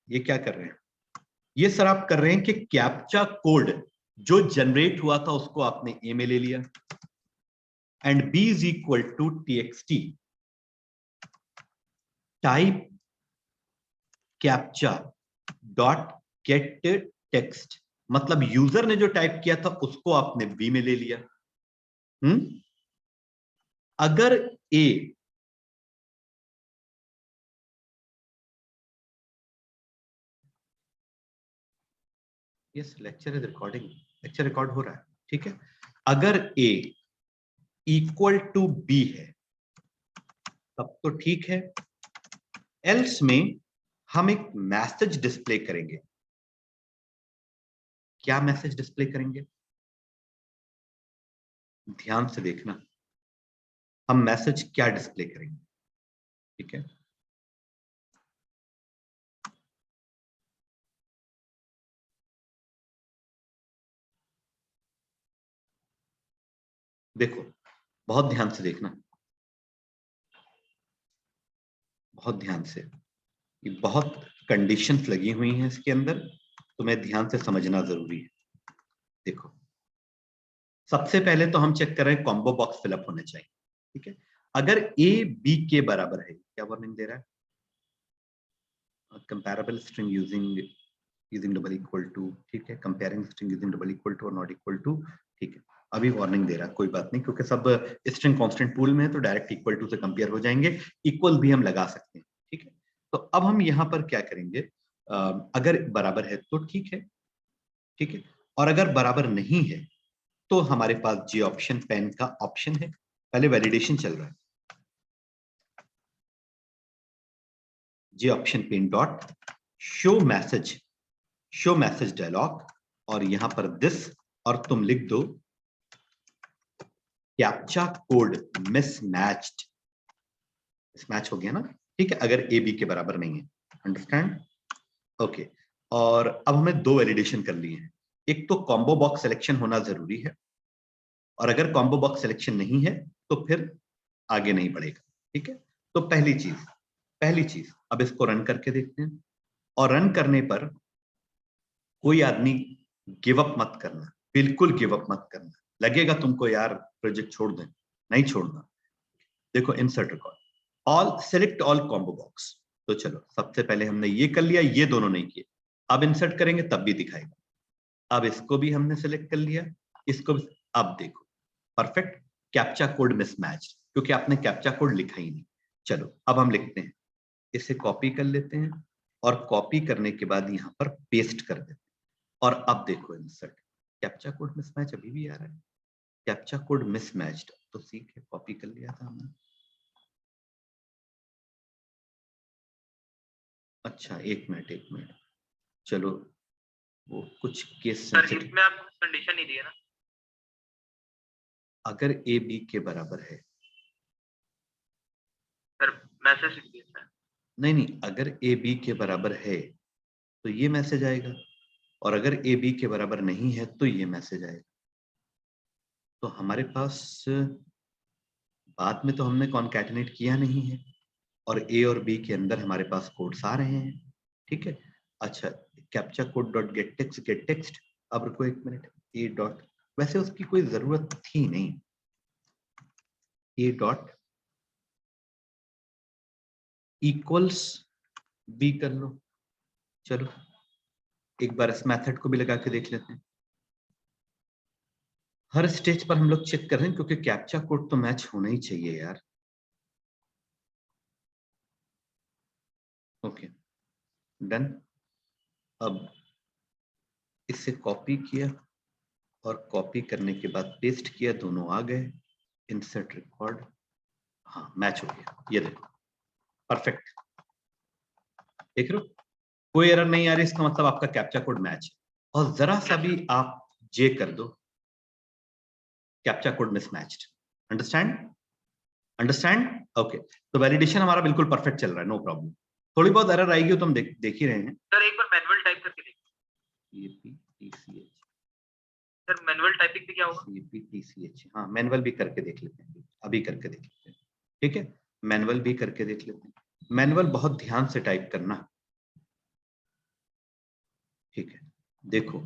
[SPEAKER 1] ये क्या कर रहे हैं? ये सर आप कर रहे हैं कि कैप्चा कोड जो जनरेट हुआ था उसको आपने ए में ले लिया, and b is equal to txt type captcha dot get text, मतलब यूजर ने जो टाइप किया था उसको आपने b में ले लिया। अगर a, yes, lecture is recording, lecture record हो रहा है। ठीक है, अगर a इक्वल टू b है तब तो ठीक है, एल्स में हम एक मैसेज डिस्प्ले करेंगे। क्या मैसेज डिस्प्ले करेंगे? ध्यान से देखना, हम मैसेज क्या डिस्प्ले करेंगे। ठीक है, देखो, बहुत ध्यान से देखना, बहुत ध्यान से, ये बहुत कंडीशंस लगी हुई हैं इसके अंदर, तुम्हें ध्यान से समझना जरूरी है। देखो, सबसे पहले तो हम चेक कर रहे हैं कॉम्बो बॉक्स फिलअप होने चाहिए। ठीक है, अगर ए बी के बराबर है, क्या वार्निंग दे रहा है? Comparable string using double equal to, ठीक है, comparing string using double equal to और नॉट इक्वल टू, ठीक है, अभी वार्निंग दे रहा, कोई बात नहीं, क्योंकि सब स्ट्रिंग कांस्टेंट पूल में है तो डायरेक्ट इक्वल टू से कंपेयर हो जाएंगे, इक्वल भी हम लगा सकते हैं। ठीक है, तो अब हम यहाँ पर क्या करेंगे, अगर बराबर है तो ठीक है, ठीक है, और अगर बराबर नहीं है तो हमारे पास जी ऑप्शन पेन का ऑप्शन है। पहले वैलिडेशन चल रहा है, J option pane dot show message dialog, और यहां पर दिस, और तुम लिख दो कैप्चा कोड मिसमैच्ड। मिसमैच हो गया ना, ठीक है, अगर ए बी के बराबर नहीं है, अंडरस्टैंड, ओके। और अब हमें दो वैलिडेशन कर लिए हैं, एक तो कॉम्बो बॉक्स सिलेक्शन होना जरूरी है, और अगर कॉम्बो बॉक्स सिलेक्शन नहीं है तो फिर आगे नहीं बढ़ेगा। ठीक है, तो पहली चीज अब इसको रन करके देखते हैं, और रन करने पर कोई आदमी गिव अप मत करना, बिल्कुल गिव अप मत करना। लगेगा तुमको यार प्रोजेक्ट छोड़ दें, नहीं छोड़ना। देखो insert record, all select all combo box, तो चलो सबसे पहले हमने ये कर लिया, ये दोनों नहीं किए, अब इंसर्ट करेंगे तब भी दिखाएगा। अब इसको भी हमने सेलेक्ट कर लिया, इसको भी, अब देखो परफेक्ट, कैप्चा कोड मिसमैच, क्योंकि आपने कैप्चा कोड लिखा ही नहीं। चलो अब हम लिखते हैं, इसे कॉपी कर लेते हैं, और कॉपी करने के बाद यहाँ पर पेस्ट कर देते हैं, और अब देखो इंसर्ट, कैप्चा कोड मिसमैच अभी भी आ रहा है, कैप्चा कोड मिसमैच्ड, तो ठीक है, कॉपी कर लिया था हमने। अच्छा एक मिनट, चलो वो कुछ केस
[SPEAKER 2] सर इसमें आप कंडीशन नहीं दिए ना,
[SPEAKER 1] अगर ए बी के बराबर है,
[SPEAKER 2] सर मैसेज लिख दिया सर।
[SPEAKER 1] नहीं, अगर ए बी के बराबर है तो ये मैसेज आएगा, और अगर ए बी के बराबर नहीं है तो ये मैसेज आएगा। तो हमारे पास बाद में तो हमने कॉन्कैटिनेट किया नहीं है, और ए और बी के अंदर हमारे पास कोड्स आ रहे हैं। ठीक है, अच्छा, captcha code dot get text, अब रुको एक मिनट, ए डॉट, वैसे उसकी कोई जरूरत थी नहीं, ए डॉट इक्वल्स बी कर लो। चलो एक बार इस मेथड को भी लगा के देख लेते हैं। हर स्टेज पर हम लोग चेक कर रहे हैं, क्योंकि कैप्चा कोड तो मैच होना ही चाहिए यार। ओके डन, अब इसे कॉपी किया, और कॉपी करने के बाद पेस्ट किया, दोनों आ गए, इंसर्ट रिकॉर्ड, हाँ मैच हो गया, ये देखो परफेक्ट, देख रहे हो कोई एरर नहीं आ रही, इसका मतलब आपका कैप्चा कोड मैच है। और जरा सा भी आप जे कर दो, captcha code mismatched, understand, okay. तो वैलिडेशन हमारा बिल्कुल परफेक्ट चल रहा है, नो प्रॉब्लम। थोड़ी बहुत एरर आएगी तो हम देख ही रहे हैं।
[SPEAKER 2] सर एक बार मैनुअल टाइप करके देखिए,
[SPEAKER 1] EPTCH,
[SPEAKER 2] सर मैनुअल टाइपिंग भी क्या होगा,
[SPEAKER 1] EPTCH, हाँ मैनुअल भी करके देख लेते हैं, अभी करके देख लेते हैं। ठीक है, मैनुअल भी करके देख लेते हैं, मैनुअल बहुत ध्यान से टाइप करना। ठीक है, देखो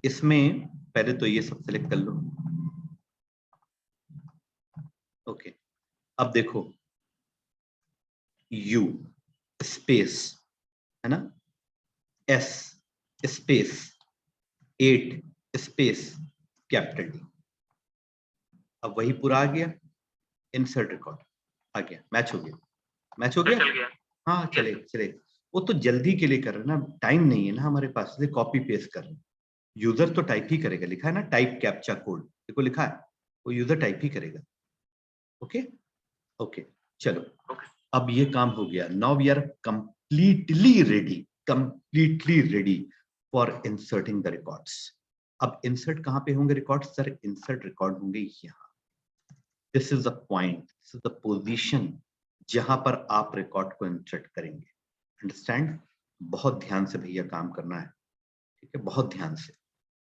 [SPEAKER 1] इसमें पहले तो ये सब सेलेक्ट कर लो, ओके। अब देखो U स्पेस, है ना, S space 8 space capital D, अब वही पूरा आ गया, इंसर्ट रिकॉर्ड आ गया, मैच हो गया, मैच हो गया,
[SPEAKER 2] चल गया,
[SPEAKER 1] हाँ चले, वो तो जल्दी के लिए कर रहे हैं ना, टाइम नहीं है ना हमारे पास, इसलिए कॉपी पेस्ट कर रहे हैं। यूजर तो टाइप ही करेगा, लिखा है ना टाइप कैप्चा कोड, देखो लिखा है, वो यूजर टाइप ही करेगा। ओके ओके, चलो अब ये काम हो गया, now we are completely ready for inserting the records. अब इंसर्ट कहाँ पे होंगे रिकॉर्ड्स, सर इंसर्ट रिकॉर्ड होंगे यहाँ, this is the point, this is the position जहां पर आप रिकॉर्ड को इंसर्ट करेंगे, अंडरस्टैंड, बहुत ध्यान से भैया काम करना है, ठीक है, बहुत ध्यान से।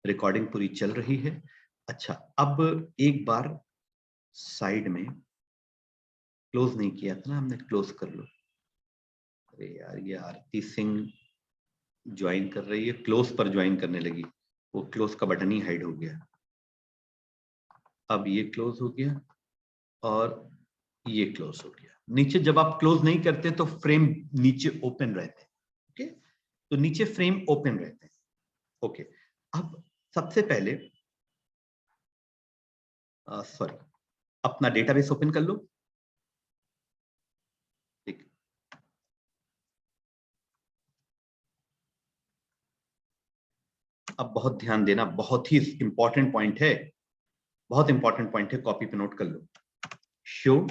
[SPEAKER 1] रिकॉर्डिंग पूरी चल रही है। अच्छा अब एक बार साइड में, क्लोज नहीं किया था ना हमने, क्लोज कर लो। अरे यार ये आरती सिंह ज्वाइन कर रही है, क्लोज पर ज्वाइन करने लगी, वो क्लोज का बटन ही हाइड हो गया। अब ये क्लोज हो गया, और ये क्लोज हो गया। नीचे जब आप क्लोज नहीं करते तो फ्रेम नीचे ओपन रहते हैं, ओके, तो नीचे फ्रेम ओपन रहते हैं। ओके, अब सबसे पहले सॉरी, अपना डेटाबेस ओपन कर लो। ठीक, अब बहुत ध्यान देना, बहुत ही इंपॉर्टेंट पॉइंट है, बहुत इंपॉर्टेंट पॉइंट है, कॉपी पे नोट कर लो। Show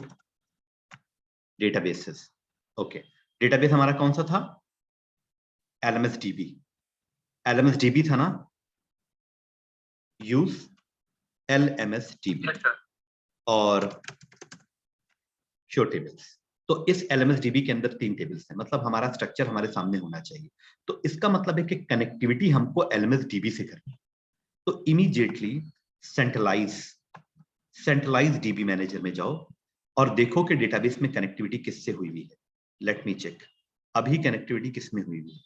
[SPEAKER 1] databases. ओके, डेटाबेस हमारा कौन सा था? LMSDB। LMSDB था ना? यूज LMSDB और शो टेबल्स। तो इस LMSDB के अंदर 3 टेबल्स हैं, मतलब हमारा स्ट्रक्चर हमारे सामने होना चाहिए। तो इसका मतलब है कि कनेक्टिविटी हमको LMSDB से करनी है। तो इमीडिएटली सेंट्रलाइज DB मैनेजर में जाओ और देखो कि डेटाबेस में कनेक्टिविटी किससे हुई हुई है। Let me check. अभी कनेक्टिविटी किस में हुई हुई है?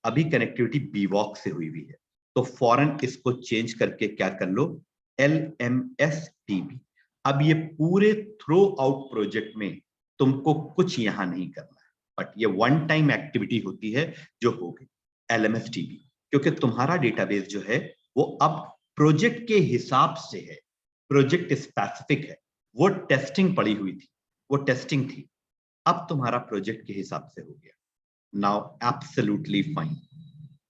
[SPEAKER 1] अभी कनेक्टिविटी बीवॉक से हुई हुई है। तो फौरन इसको चेंज करके क्या कर लो? LMSDB। अब ये पूरे थ्रू आउट प्रोजेक्ट में तुमको कुछ यहां नहीं करना है, बट ये वन टाइम एक्टिविटी होती है जो होगी LMSDB, क्योंकि तुम्हारा डेटाबेस जो है वो अब प्रोजेक्ट के हिसाब से है, प्रोजेक्ट स्पेसिफिक है। वो टेस्टिंग पड़ी हुई थी, वो टेस्टिंग थी, अब तुम्हारा प्रोजेक्ट के हिसाब से हो गया। Now absolutely fine,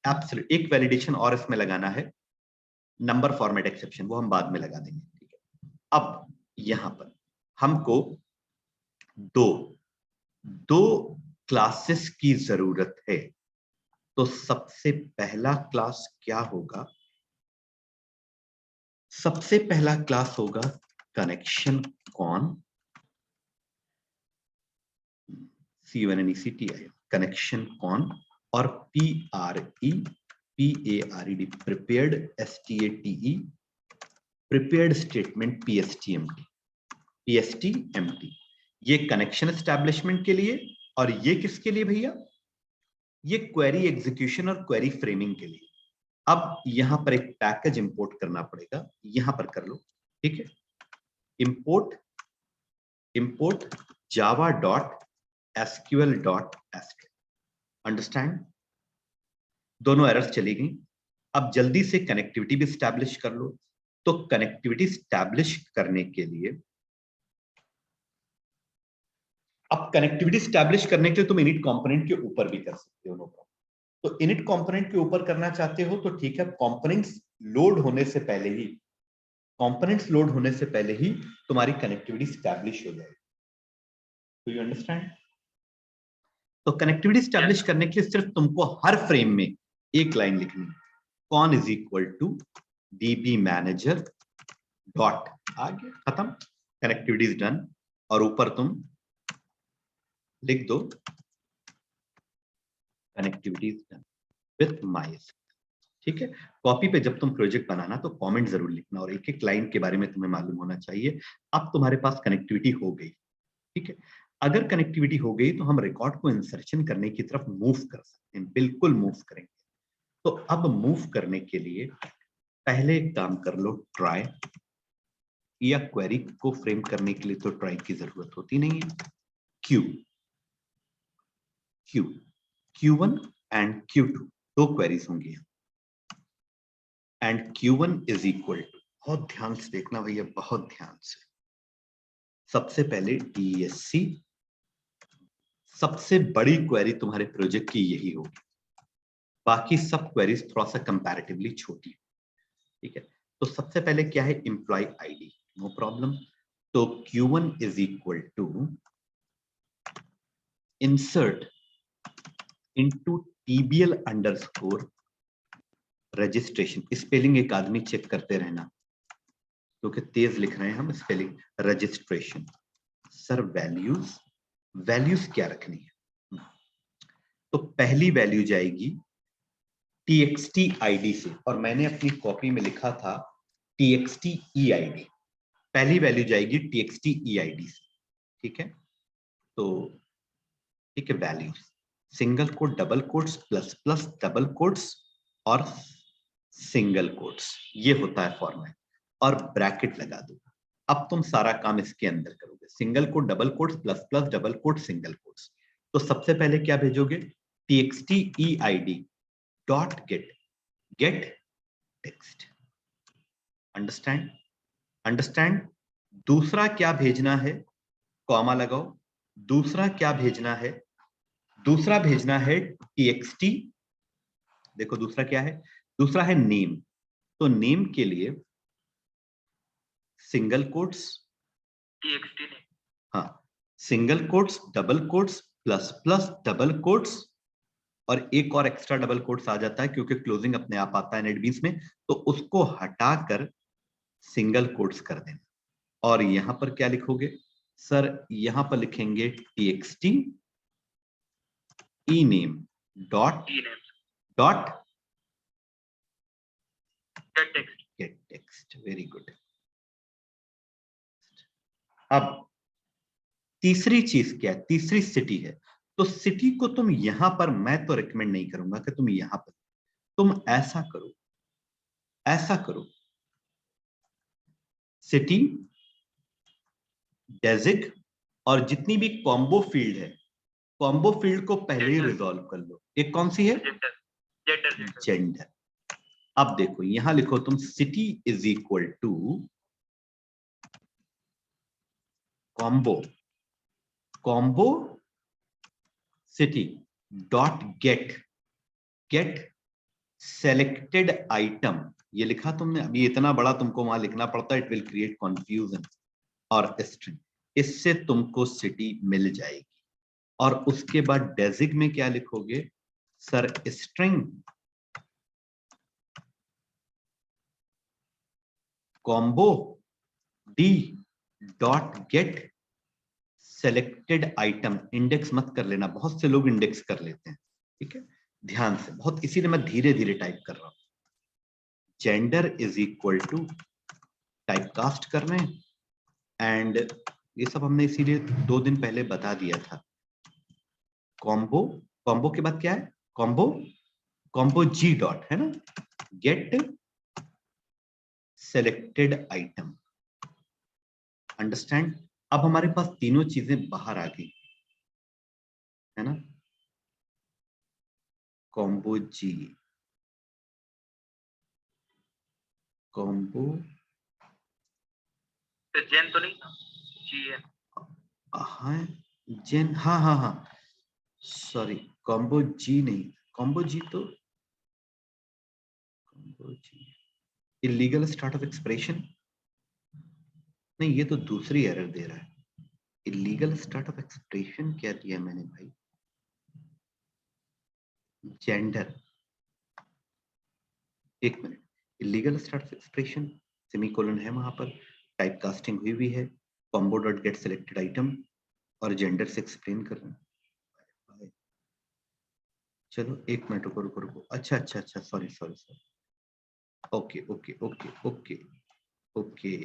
[SPEAKER 1] absolute. एक वैलिडेशन और इसमें लगाना है, नंबर फॉर्मेट एक्सेप्शन, वो हम बाद में लगा देंगे। ठीक है, अब यहां पर हमको दो क्लासेस की जरूरत है। तो सबसे पहला क्लास क्या होगा? सबसे पहला क्लास होगा connection con, CONNECTION, connection con, और PREPARED, prepared STATE, prepared statement PSTMT। ये कनेक्शन एस्टैब्लिशमेंट के लिए, और ये किसके लिए भैया? ये क्वेरी एग्जीक्यूशन और क्वेरी फ्रेमिंग के लिए। अब यहां पर एक पैकेज इंपोर्ट करना पड़ेगा, यहां पर कर लो। ठीक है, इंपोर्ट java.sql.string। अंडरस्टैंड? दोनों एरर्स चली गई। अब जल्दी से कनेक्टिविटी भी स्टैब्लिश कर लो। तो कनेक्टिविटी स्टैब्लिश करने के लिए, अब कनेक्टिविटी स्टैब्लिश करने के लिए तुम इनिट कंपोनेंट के ऊपर भी कर सकते हो, नो प्रॉब्लम। तो इनिट कंपोनेंट के ऊपर करना चाहते हो तो ठीक है, कंपोनेंट्स लोड होने से पहले ही तुम्हारी कनेक्टिविटी स्टैब्लिश हो जाएगी। Do you understand? तो कनेक्टिविटी स्टैब्लिश करने के लिए सिर्फ तुमको हर फ्रेम में एक लाइन लिखनी है, con is equal to DB manager dot, आगे खत्म, कनेक्टिविटी इज डन। और ऊपर तुम लिख दो connectivity is done with MySQL। ठीक है, कॉपी पे जब तुम प्रोजेक्ट बनाना तो कमेंट जरूर लिखना, और एक एक लाइन के बारे में तुम्हें मालूम होना चाहिए। अब तुम्हारे पास कनेक्टिविटी हो गई। ठीक है, अगर कनेक्टिविटी हो गई तो हम रिकॉर्ड को इंसर्शन करने की तरफ मूव कर सकते हैं, बिल्कुल मूव करेंगे। तो अब मूव करने के लिए पहले एक काम कर लो, ट्राई, या क्वेरी को फ्रेम करने के लिए तो ट्राई की जरूरत होती नहीं है। Q1 एंड Q2 दो क्वेरीज होंगी, and Q1 is equal to, बहुत ध्यान से देखना भैया, बहुत ध्यान से। सबसे पहले DSC, सबसे बड़ी क्वेरी तुम्हारे प्रोजेक्ट की यही होगी, बाकी सब क्वेरीज थोड़ा सा कंपैरेटिवली छोटी। ठीक है, तो सबसे पहले क्या है? Employ ID, no problem. तो Q1 is equal to insert into TBL underscore registration. Spelling एक आदमी चेक करते रहना, क्योंकि तेज लिख रहे हैं हम स्पेलिंग। रजिस्ट्रेशन सर, वैल्यूज क्या रखनी है? तो पहली वैल्यू जाएगी TXT ID से, और मैंने अपनी कॉपी में लिखा था TXT EID। पहली वैल्यू जाएगी TXT EID से। ठीक है, तो ठीक है, values single quote, double quotes, plus plus, double quotes और सिंगल कोट्स, ये होता है फॉर्मेट, और ब्रैकेट लगा दो। अब तुम सारा काम इसके अंदर करोगे, single quote, double quotes, plus plus, double quote, single quotes. तो सबसे पहले क्या भेजोगे? TXT EID dot get text. Understand? दूसरा क्या भेजना है, कॉमा लगाओ, दूसरा क्या भेजना है, दूसरा भेजना है txt, देखो दूसरा क्या है, दूसरा है नेम, तो नेम के लिए सिंगल कोट्स,
[SPEAKER 2] txt नहीं,
[SPEAKER 1] हाँ single quotes, double quotes, plus plus double quotes, और एक और एक्स्ट्रा डबल कोट्स आ जाता है क्योंकि क्लोजिंग अपने आप आता है नेटबीन्स में, तो उसको हटाकर सिंगल कोट्स कर देना। और यहां पर क्या लिखोगे सर, यहां पर लिखेंगे txt ename dot dot get text, very good. अब तीसरी चीज क्या है, तीसरी सिटी है, तो सिटी को तुम यहां पर, मैं तो रिकमेंड नहीं करूंगा कि तुम यहां पर, तुम ऐसा करो, ऐसा करो, सिटी डेजिग और जितनी भी कॉम्बो फील्ड है, कॉम्बो फील्ड को पहले ही रिजॉल्व कर लो। एक कौन सी है, जेंडर। अब देखो यहां लिखो तुम city is equal to combo, combo city dot get, get selected item, ये लिखा तुमने, अभी इतना बड़ा तुमको वहां लिखना पड़ता है, इट विल क्रिएट कंफ्यूजन, और स्ट्रिंग, इससे तुमको सिटी मिल जाएगी। और उसके बाद डेजिग में क्या लिखोगे sir, string combo D dot get selected item, index मत कर लेना, बहुत से लोग इंडेक्स कर लेते हैं, ठीक है, ध्यान से, बहुत, इसीलिए मैं धीरे धीरे टाइप कर रहा हूं। Gender is equal to, type cast कर रहे हैं, एंड ये सब हमने इसीलिए 2 दिन पहले बता दिया था। कॉम्बो, कॉम्बो के बाद क्या है, कॉम्बो, कॉम्बो जी डॉट है ना, गेट सेलेक्टेड आइटम, अंडरस्टैंड। अब हमारे पास तीनों चीजें बाहर आ गई है ना, कॉम्बो जी, कॉम्बो
[SPEAKER 2] जेन तो नहीं था, GN,
[SPEAKER 1] हाँ जेन, हाँ हाँ हाँ, सॉरी कॉम्बो जी नहीं, कॉम्बो जी तो, combo G illegal start of expression, नहीं ये तो दूसरी एरर दे रहा है। इलीगल स्टार्ट ऑफ एक्सप्रेशन क्या दिया मैंने भाई, जेंडर, एक minute, illegal start of expression, semicolon है वहां पर, टाइप कास्टिंग हुई हुई है, combo dot get selected item, और जेंडर से एक्सप्लेन कर रहे हैं। चलो एक मिनट, रुको रुको रुको, अच्छा अच्छा अच्छा, sorry sorry sorry, okay okay okay okay okay,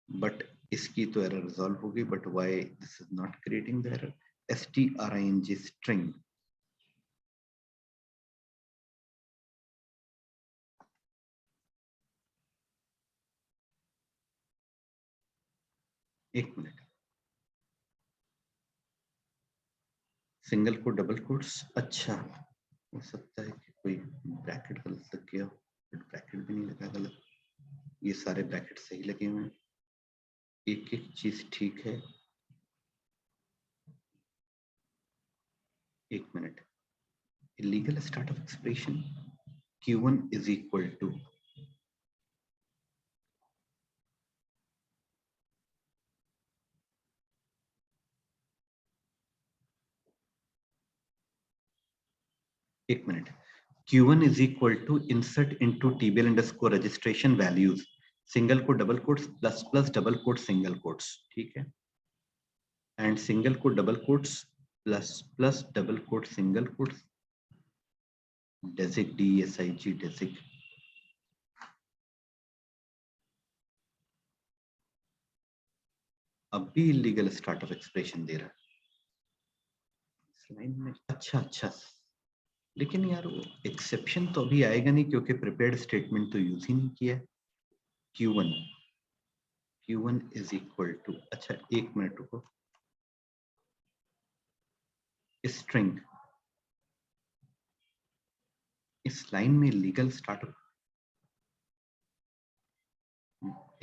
[SPEAKER 1] but इसकी तो एरर रिजॉल्व होगी, but why this is not creating the error, string string, एक मिनट, सिंगल को डबल कोट्स, अच्छा हो सकता है कि कोई ब्रैकेट गलत लग गया, बट ब्रैकेट भी नहीं लगा गलत, ये सारे ब्रैकेट सही लगे हुए हैं, एक एक चीज ठीक है, एक minute, illegal start of expression q1 is equal to, एक minute, q1 is equal to insert into tbl underscore registration values, single को double quotes, plus plus double quotes single quotes, ठीक है, एंड सिंगल को double quotes, plus plus double quote single quotes, desig DSIG desig, अब भी इलीगल स्टार्ट ऑफ एक्सप्रेशन दे रहा है, अच्छा अच्छा, लेकिन यार वो एक्सेप्शन तो अभी आएगा नहीं क्योंकि प्रिपेयर्ड स्टेटमेंट तो यूज ही नहीं किया है। Q1 इज इक्वल टू, अच्छा एक मिनट रुको, स्ट्रिंग, इस लाइन में लीगल स्टार्टअप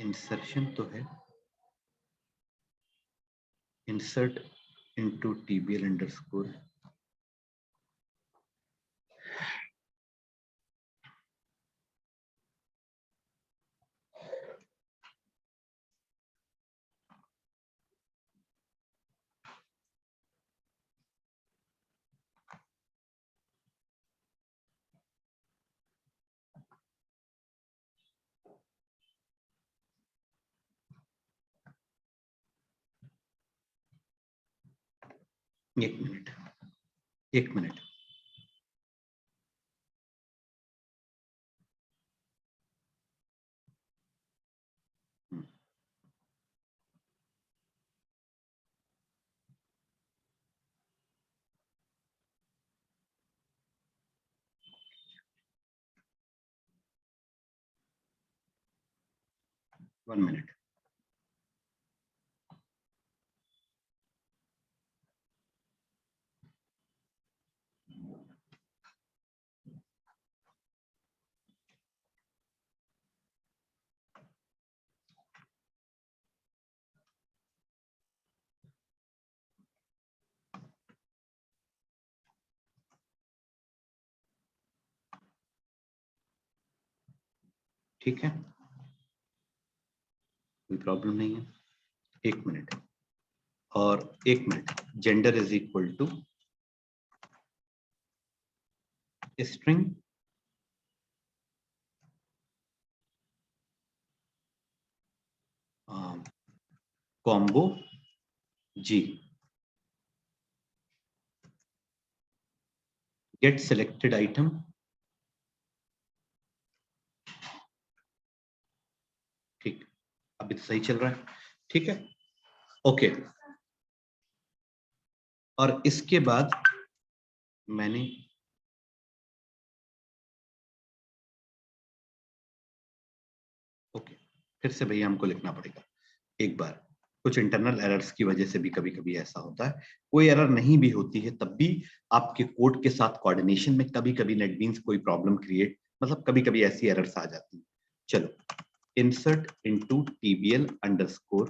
[SPEAKER 1] इंसर्शन तो है, insert into tbl underscore एक मिनट 1 minute. ठीक है, कोई प्रॉब्लम नहीं है। 1 मिनट और 1 minute. Gender is equal to string combo G get selected item ठीक, अभी तो सही चल रहा है। ठीक है, ओके। और इसके बाद मैंने ओके, फिर से भैया हमको लिखना पड़ेगा एक बार। कुछ इंटरनल एरर्स की वजह से भी कभी कभी ऐसा होता है। कोई एरर नहीं भी होती है तब भी आपके कोड के साथ कोऑर्डिनेशन में कभी कभी नेटबीन्स कोई प्रॉब्लम क्रिएट, मतलब कभी कभी ऐसी एरर्स आ जाती है। चलो, insert into tbl underscore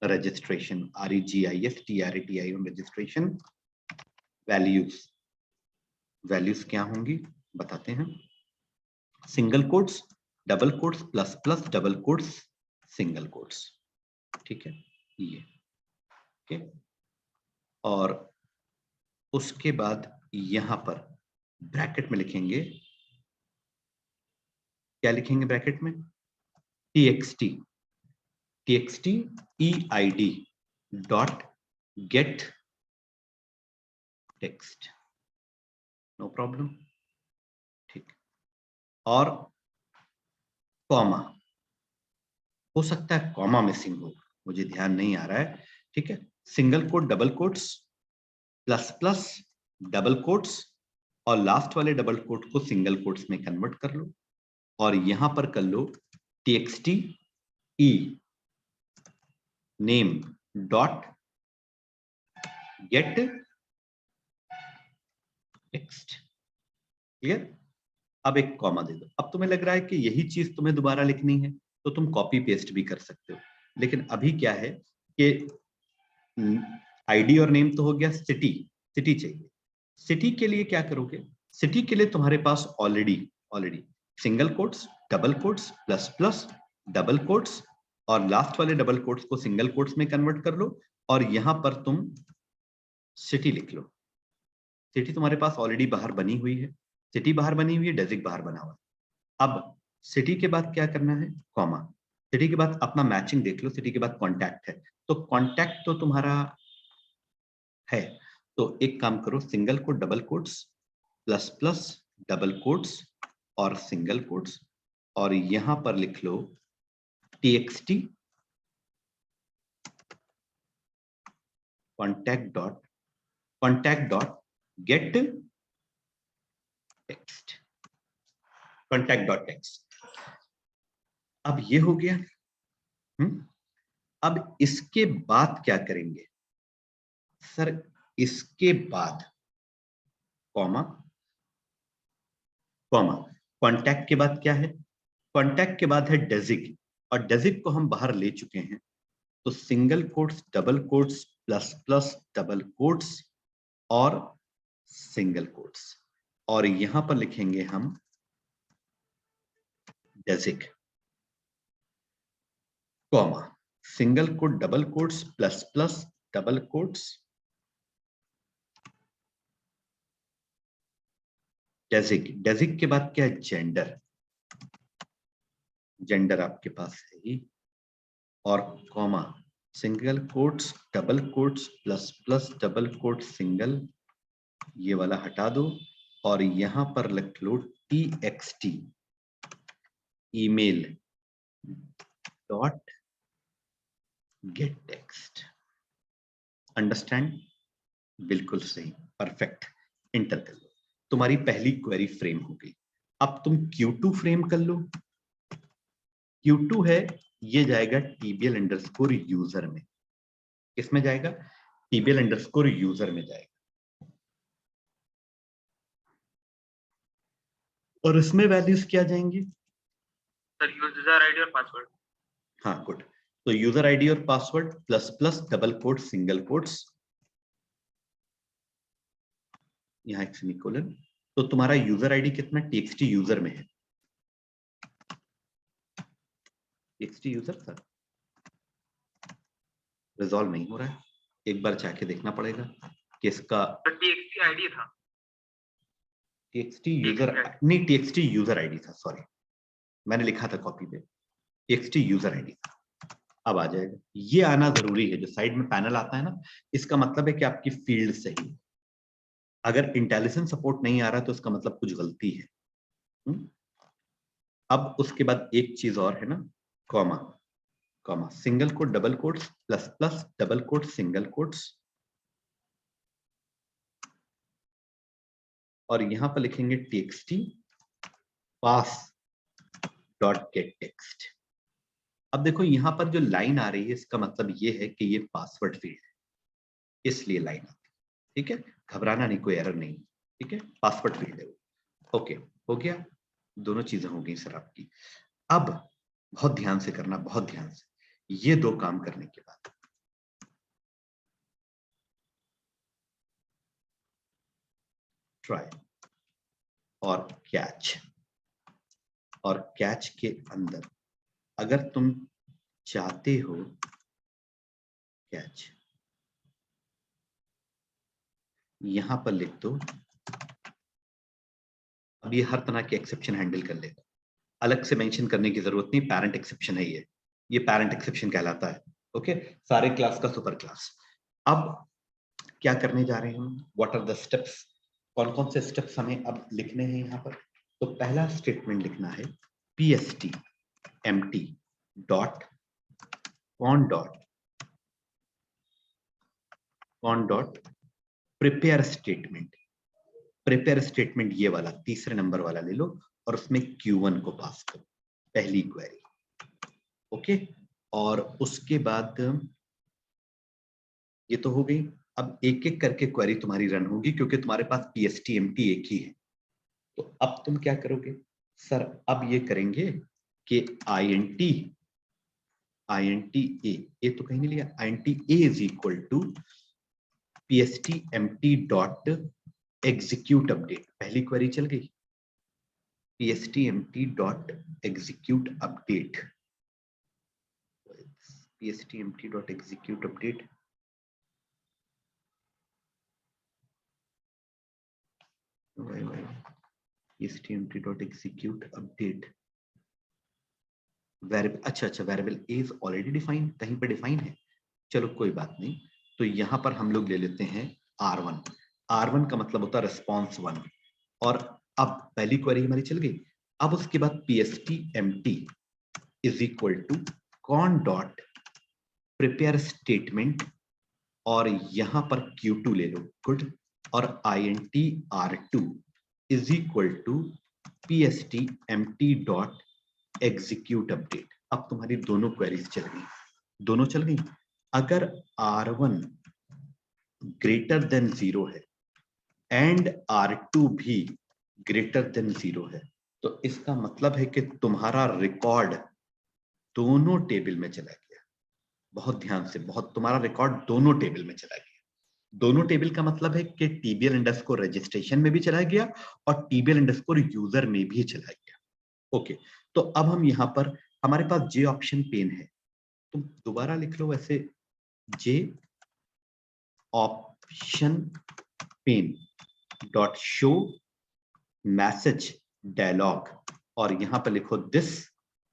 [SPEAKER 1] registration, registration registration values क्या होंगी बताते हैं। Single quotes, double quotes, plus plus, double quotes, single quotes. ठीक है, ये ओके। और उसके बाद यहां पर ब्रैकेट में लिखेंगे, क्या लिखेंगे ब्रैकेट में? txt eid dot get text, no problem. ठीक, और कॉमा, हो सकता है कॉमा मिसिंग हो, मुझे ध्यान नहीं आ रहा है। ठीक है, single quote, double quotes, plus plus, double quotes, और लास्ट वाले डबल कोट को सिंगल कोट्स में कन्वर्ट कर लो और यहां पर कर लो txt e name dot get text. Clear? अब एक कॉमा दे दो। अब तुम्हें लग रहा है कि यही चीज तुम्हें दोबारा लिखनी है तो तुम कॉपी पेस्ट भी कर सकते हो, लेकिन अभी क्या है कि आईडी और नेम तो हो गया, सिटी, सिटी चाहिए। सिटी के लिए क्या करोगे? सिटी के लिए तुम्हारे पास already single quotes, double quotes, plus plus, double quotes, और लास्ट वाले डबल कोट्स को सिंगल कोट्स में कन्वर्ट कर लो और यहां पर तुम सिटी लिख लो। सिटी तुम्हारे पास ऑलरेडी बाहर बनी हुई है, सिटी बाहर बनी हुई है, डेजिक बाहर बना हुआ है। अब सिटी के बाद क्या करना है? कॉमा। सिटी के बाद अपना मैचिंग देख लो, सिटी के बाद कॉन्टैक्ट है, तो कॉन्टैक्ट तो तुम्हारा है, तो एक काम करो, single quote, double quotes, plus plus, double quotes और सिंगल कोट्स, और यहां पर लिख लो txt contact dot get text, contact dot text। अब ये हो गया। अब इसके बाद क्या करेंगे सर? इसके बाद कॉमा, कॉमा, कॉन्टैक्ट के बाद क्या है? कॉन्टैक्ट के बाद है डेजिक, और डेजिक को हम बाहर ले चुके हैं, तो single quotes, double quotes, plus plus, double quotes और सिंगल कोट्स, और यहां पर लिखेंगे हम desig, comma, single quote, double quotes, plus plus, double quotes, desig. Desig के बाद क्या है? जेंडर। जेंडर आपके पास है ही, और comma, single quotes, double quotes, plus plus, double quote, single, ये वाला हटा दो और यहां पर लिख लो txt email dot get text. Understand? बिल्कुल सही, परफेक्ट। इंटर कर लो, तुम्हारी पहली क्वेरी फ्रेम हो गई। अब तुम Q2 फ्रेम कर लो। Q2 है, ये जाएगा tbl अंडरस्कोर यूजर में। किसमें जाएगा? tbl अंडरस्कोर यूजर में जाएगा, और इसमें वैल्यूज क्या जाएंगी?
[SPEAKER 2] सर यूजर आईडी और पासवर्ड।
[SPEAKER 1] हाँ, गुड। तो यूजर आईडी और password, plus plus, double quote, single quotes, यहाँ एक सेमीकोलन। तो तुम्हारा यूजर आईडी कितना txt यूजर में है? txt यूजर सर रिजॉल्व नहीं हो रहा है, एक बार जाके देखना पड़ेगा कि इसका
[SPEAKER 2] txt आईडी था,
[SPEAKER 1] txt यूजर नहीं, txt यूजर आईडी था, सॉरी मैंने लिखा था कॉपी पे, txt यूजर आईडी था। अब आ जाएगा, ये आना जरूरी है, जो साइड में पैनल आता है ना, इसका मतलब है कि आपकी फील्ड सही है। अगर इंटेलिजेंस सपोर्ट नहीं आ रहा तो इसका मतलब कुछ गलती है। अब उसके बाद एक चीज और है ना, comma, comma, single quote, double quotes, plus plus, double quote, single quotes, और यहां पर लिखेंगे txt pass dot get text. अब देखो यहां पर जो लाइन आ रही है, इसका मतलब ये है कि ये पासवर्ड फील्ड है, इसलिए लाइन आती है। ठीक है, घबराना नहीं, कोई एरर नहीं, ठीक है, पासवर्ड फील्ड है वो। ओके, हो गया, दोनों चीजें हो गई सर आपकी। अब बहुत ध्यान से करना, बहुत ध्यान से, ये दो काम करने के बाद ट्राई और कैच, और कैच के अंदर अगर तुम चाहते हो कैच, यहां पर लिख दो। अब ये हर तरह के एक्सेप्शन हैंडल कर लेगा, अलग से मेंशन करने की जरूरत नहीं, पैरेंट एक्सेप्शन है ये पैरेंट एक्सेप्शन कहलाता है। ओके, सारे क्लास का सुपर क्लास। अब क्या करने जा रहे हैं हम? What are the steps? कौन कौन से स्टेप्स हमें अब लिखने हैं यहाँ पर? तो पहला स्टेटमेंट लिखना है pst empty dot cone dot prepare statement. Prepare statement ये वाला तीसरे नंबर वाला ले लो और उसमें Q1 को पास करो, पहली क्वेरी। ओके, और उसके बाद ये तो हो गई। अब एक एक करके क्वेरी तुम्हारी रन होगी, क्योंकि तुम्हारे पास pst empty एक ही है। तो अब तुम क्या करोगे सर? अब ये करेंगे कि int a तो कहीं नहीं लिया, int a is equal to pst empty dot execute update. पहली क्वेरी चल गई, pst empty dot execute update, pst empty dot execute update. pst empty dot execute update variable, अच्छा variable a is already defined, कहीं पे डिफाइन है, चलो कोई बात नहीं। तो यहां पर हम लोग ले लेते हैं R1। R1 का मतलब होता है रिस्पॉन्स 1। और अब पहली क्वेरी हमारी चल गई। अब उसके बाद pst empty is equal to con dot prepare statement, और यहां पर Q2 ले लो, गुड, और int R2 is equal to pst empty dot execute update. अब तुम्हारी दोनों क्वेरीज चल गई, दोनों चल गई। अगर R1 ग्रेटर देन 0 है एंड R2 भी ग्रेटर देन 0 है, तो इसका मतलब है कि तुम्हारा रिकॉर्ड दोनों टेबल में चला गया। बहुत ध्यान से, बहुत, तुम्हारा रिकॉर्ड दोनों टेबल में चला गया। दोनों टेबल का मतलब है कि टीबीएल अंडरस्कोर रजिस्ट्रेशन में भी चला गया और टीबीएल अंडरस्कोर यूजर में भी चला गया। ओके, तो अब हम यहाँ पर, हमारे पास जे ऑप्शन पेन है, तुम दोबारा लिख लो वैसे, J option pane dot show message dialog, और यहां पर लिखो दिस,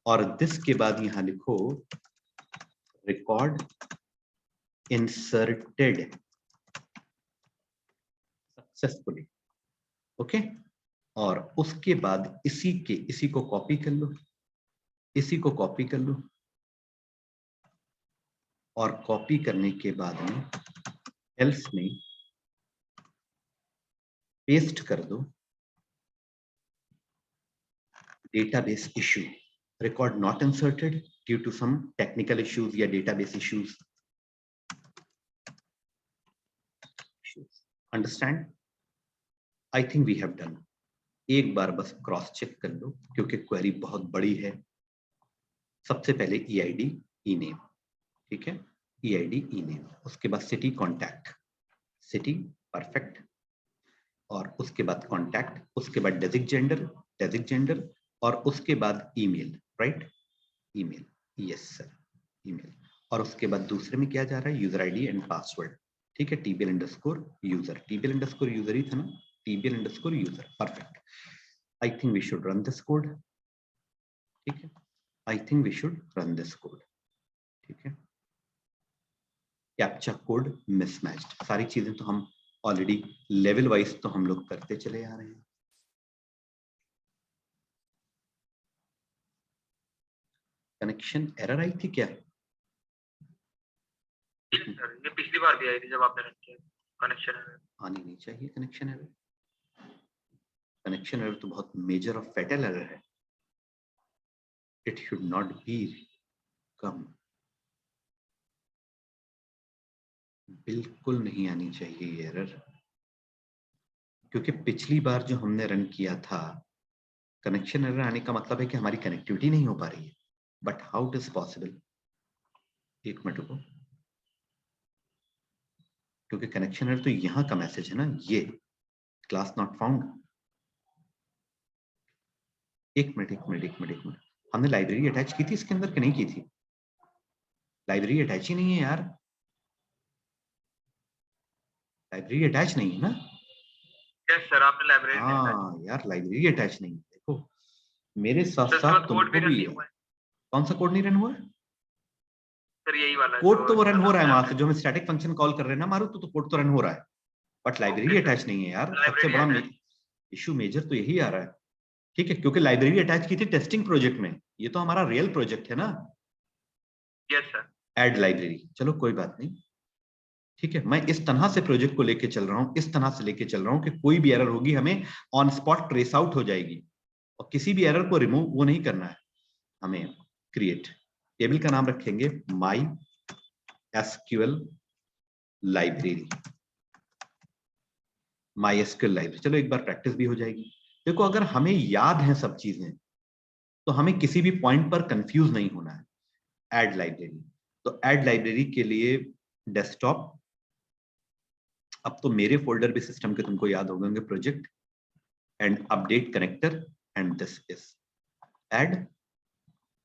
[SPEAKER 1] और दिस के बाद यहां लिखो रिकॉर्ड इंसर्टेड सक्सेसफुली। ओके, और उसके बाद इसी को कॉपी कर लो, इसी को कॉपी कर लो, और कॉपी करने के बाद में एल्स में पेस्ट कर दो database issue, record not inserted due to some technical issues या database issues. Understand? I think we have done. एक बार बस क्रॉस चेक कर लो क्योंकि क्वेरी बहुत बड़ी है। सबसे पहले ईआईडी ई नेम, ठीक है, ईआईडी ई नेम, उसके बाद सिटी कॉन्टैक्ट, सिटी परफेक्ट, और उसके बाद कॉन्टैक्ट, उसके बाद डेजिक जेंडर, और उसके बाद email, right, email, yes sir, email, और उसके बाद दूसरे में क्या जा रहा है, यूजर आईडी एंड पासवर्ड, ठीक है, TBL underscore user, TBL underscore user ही था ना, TBL underscore user, perfect. I think we should run this code, ठीक है, I think we should run this code, ठीक है। कैप्चा कोड मिसमैच्ड, सारी चीजें तो हम ऑलरेडी लेवल वाइज तो हम लोग करते चले आ रहे हैं। कनेक्शन एरर आई थी क्या?
[SPEAKER 2] ये पिछली बार भी आई थी जब आपने रन किया। कनेक्शन एरर
[SPEAKER 1] आनी नहीं चाहिए, कनेक्शन एरर, कनेक्शन एरर तो बहुत मेजर और फैटल एरर है, इट शुड नॉट बी कम, बिल्कुल नहीं आनी चाहिए ये एरर, क्योंकि पिछली बार जो हमने रन किया था, कनेक्शन एरर आने का मतलब है कि हमारी कनेक्टिविटी नहीं हो पा रही है, but how it is possible, एक मिनट रुको, क्योंकि कनेक्शन एरर तो यहाँ का मैसेज है ना, ये क्लास नॉट फाउंड। एक मिनट, हमने लाइब्रेरी अटैच की थी इसके अंदर कि नहीं की थी? लाइब्रेरी अटैच ही नहीं है यार, लाइब्रेरी अटैच नहीं है ना?
[SPEAKER 2] यस सर, आपने लाइब्रेरी में
[SPEAKER 1] हाँ यार, लाइब्रेरी अटैच नहीं है, देखो मेरे साथ
[SPEAKER 2] सर,
[SPEAKER 1] साथ
[SPEAKER 2] कोड भी
[SPEAKER 1] तुमको
[SPEAKER 2] रन
[SPEAKER 1] भी
[SPEAKER 2] नहीं
[SPEAKER 1] है।
[SPEAKER 2] हुआ है
[SPEAKER 1] कौन सा कोड नहीं रन हुआ है?
[SPEAKER 2] सर, यही वाला
[SPEAKER 1] कोड
[SPEAKER 2] जो
[SPEAKER 1] तो वो रन
[SPEAKER 2] निकाला
[SPEAKER 1] हो रहा है
[SPEAKER 2] आपने
[SPEAKER 1] वहां से,
[SPEAKER 2] आपने।
[SPEAKER 1] जो हम स्टैटिक फंक्शन कॉल कर रहे हैं ना मारू, तो कोड तो रन हो रहा है, but library
[SPEAKER 2] okay sir,
[SPEAKER 1] attach नहीं है यार, सबसे
[SPEAKER 2] लाइब्रेरी
[SPEAKER 1] बड़ा
[SPEAKER 2] अटैच।
[SPEAKER 1] इशू मेजर तो यही आ रहा है, ठीक है, क्योंकि लाइब्रेरी अटैच की थी टेस्टिंग प्रोजेक्ट में, ये तो हमारा रियल प्रोजेक्ट है ना।
[SPEAKER 2] Yes sir.
[SPEAKER 1] ऐड लाइब्रेरी, चलो कोई बात नहीं, ठीक है, मैं इस तरह से प्रोजेक्ट को लेके चल रहा हूँ, इस तरह से लेके चल रहा हूँ कि कोई भी एरर होगी हमें ऑन स्पॉट ट्रेस आउट हो जाएगी, और किसी भी एरर को रिमूव वो नहीं करना है हमें। क्रिएट टेबल का नाम रखेंगे my SQL library, my SQL library, चलो एक बार प्रैक्टिस भी हो जाएगी। देखो अगर हमें याद है सब चीजें तो हमें किसी भी पॉइंट पर कंफ्यूज नहीं होना है। ऐड लाइब्रेरी, तो ऐड लाइब्रेरी के लिए डेस्कटॉप, अब तो मेरे फोल्डर भी सिस्टम के तुमको याद हो गए, project and update connector, and this is add,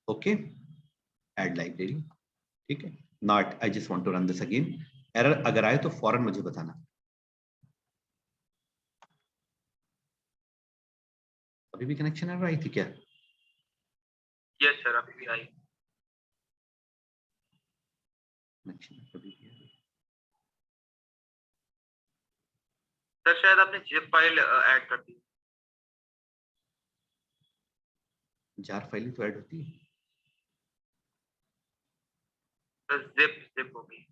[SPEAKER 1] okay, add library, ठीक है। Not, I just want to run this again, error अगर आए तो फौरन मुझे बताना। अभी भी कनेक्शन एरर आई थी क्या?
[SPEAKER 2] यस सर, अभी भी आई।
[SPEAKER 1] कनेक्शन कभी भी
[SPEAKER 2] सर शायद आपने जिप फाइल ऐड कर दी।
[SPEAKER 1] जार फाइल तो ऐड होती है,
[SPEAKER 2] सर जिप हो गई।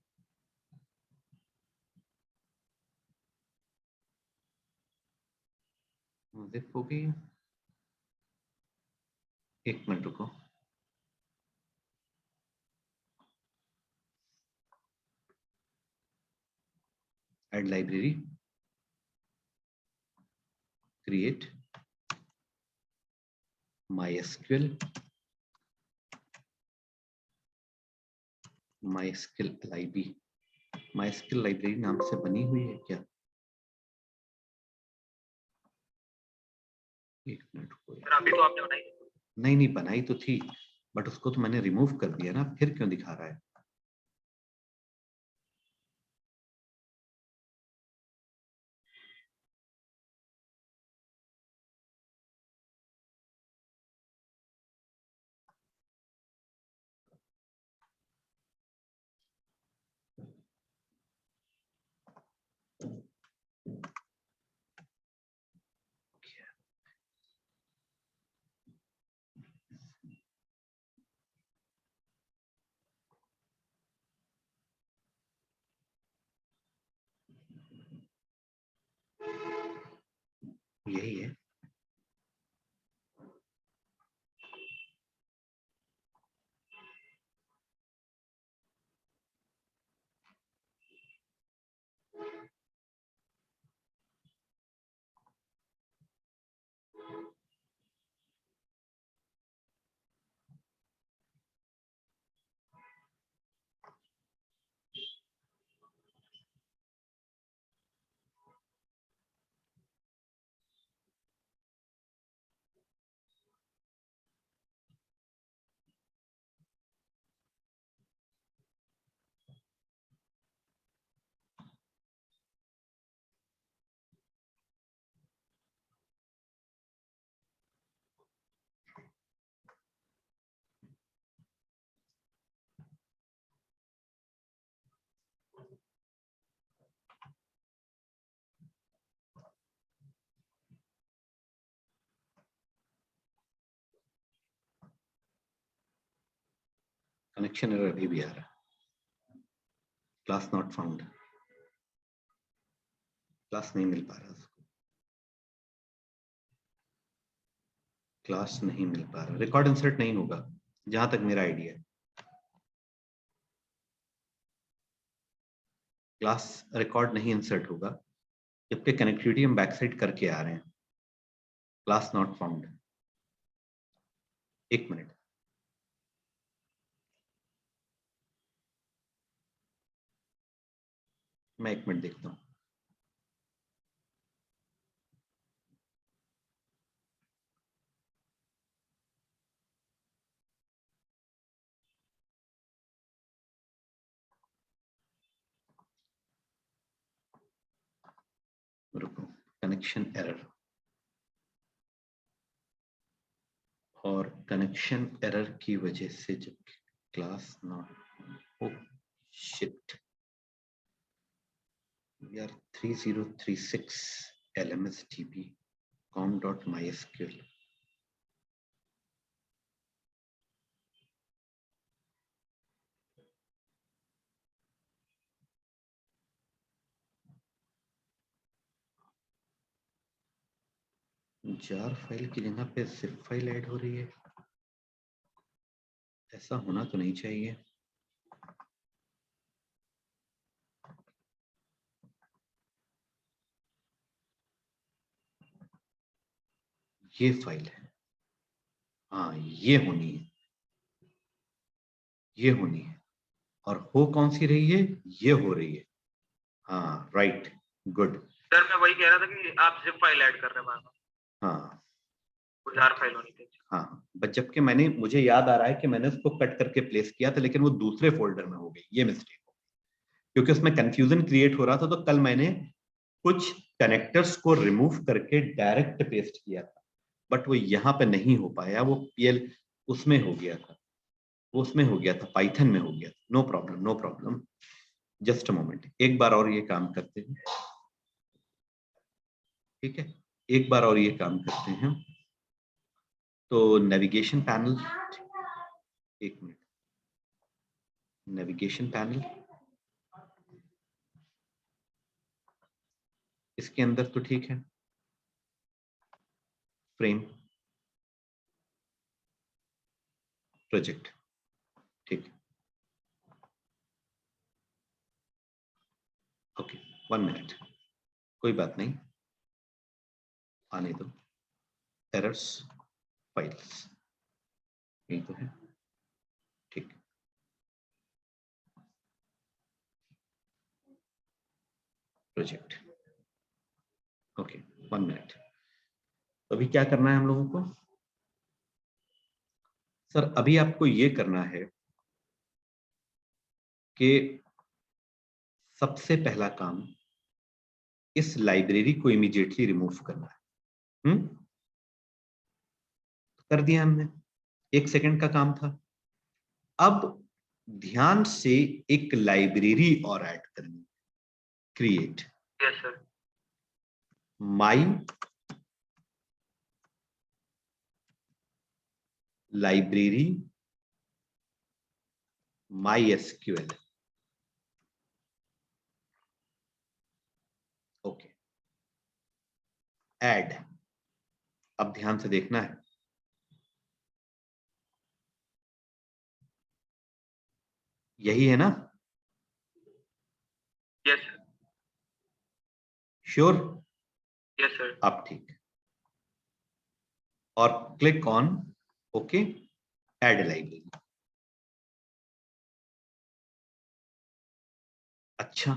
[SPEAKER 1] जिप हो गई, एक मिनट रुको, add library, create MySQL my skill library, my skill library नाम से बनी हुई है क्या? एक मिनट को,
[SPEAKER 2] अभी तो आपने बनाई
[SPEAKER 1] नहीं बनाई तो थी, बट उसको तो मैंने रिमूव कर दिया ना, फिर क्यों दिखा रहा है? यही है। कनेक्शन एरर अभी भी आ रहा है, क्लास नॉट फाउंड, क्लास नहीं मिल पा रहा उसको, क्लास नहीं मिल पा रहा, रिकॉर्ड इंसर्ट नहीं होगा जहां तक मेरा आइडिया है। क्लास रिकॉर्ड नहीं इंसर्ट होगा, जबकि कनेक्टिविटी हम बैक साइड करके आ रहे हैं। क्लास नॉट फाउंड, एक मिनट, मैं एक मिनट देखता हूं। रुको, कनेक्शन एरर, और कनेक्शन एरर की वजह से जब class not, oh shit, we are 3036 lmsdb com.mysql, jar file की जगह पे जिप फाइल ऐड हो रही है, ऐसा होना तो नहीं चाहिए। ये फाइल है, हाँ ये होनी है, ये होनी है, और हो कौन सी रही है? ये हो रही है, हाँ राइट, गुड।
[SPEAKER 2] सर मैं वही कह रहा था कि आप जिप फाइल ऐड कर रहे हैं,
[SPEAKER 1] हाँ
[SPEAKER 2] जार फाइल होनी थी।
[SPEAKER 1] हाँ, बट जबकि मैंने, मुझे याद आ रहा है कि मैंने उसको कट करके प्लेस किया था, लेकिन वो दूसरे फोल्डर में हो गई, ये मिस्टेक हो गई, क्योंकि उसमें कंफ्यूजन क्रिएट हो रहा था। तो कल मैंने कुछ कनेक्टर्स को रिमूव करके डायरेक्ट पेस्ट किया था, बट वो यहाँ पे नहीं हो पाया, वो पीएल उसमें हो गया था, वो उसमें हो गया था, पाइथन में हो गया था। No problem, no problem, just a moment, एक बार और ये काम करते हैं, ठीक है, एक बार और ये काम करते हैं। तो नेविगेशन पैनल, एक मिनट, नेविगेशन पैनल, इसके अंदर तो ठीक है, फ्रेम, प्रोजेक्ट, ठीक है, ओके, 1 मिनट, कोई बात नहीं, आने दो, एरर्स, फाइल्स, यही तो है, ठीक, प्रोजेक्ट। Okay, 1 minute. तो अभी क्या करना है हम लोगों को? सर अभी आपको ये करना है कि सबसे पहला काम इस लाइब्रेरी को इमीडिएटली रिमूव करना है। कर दिया हमने, 1 सेकंड का काम था। अब ध्यान से एक लाइब्रेरी और ऐड करनी, create my library MySQL। Okay, add. अब ध्यान से देखना है, यही है ना?
[SPEAKER 2] Yes sir.
[SPEAKER 1] Sure?
[SPEAKER 2] Yes sir.
[SPEAKER 1] अब ठीक, और click on okay, add library. अच्छा,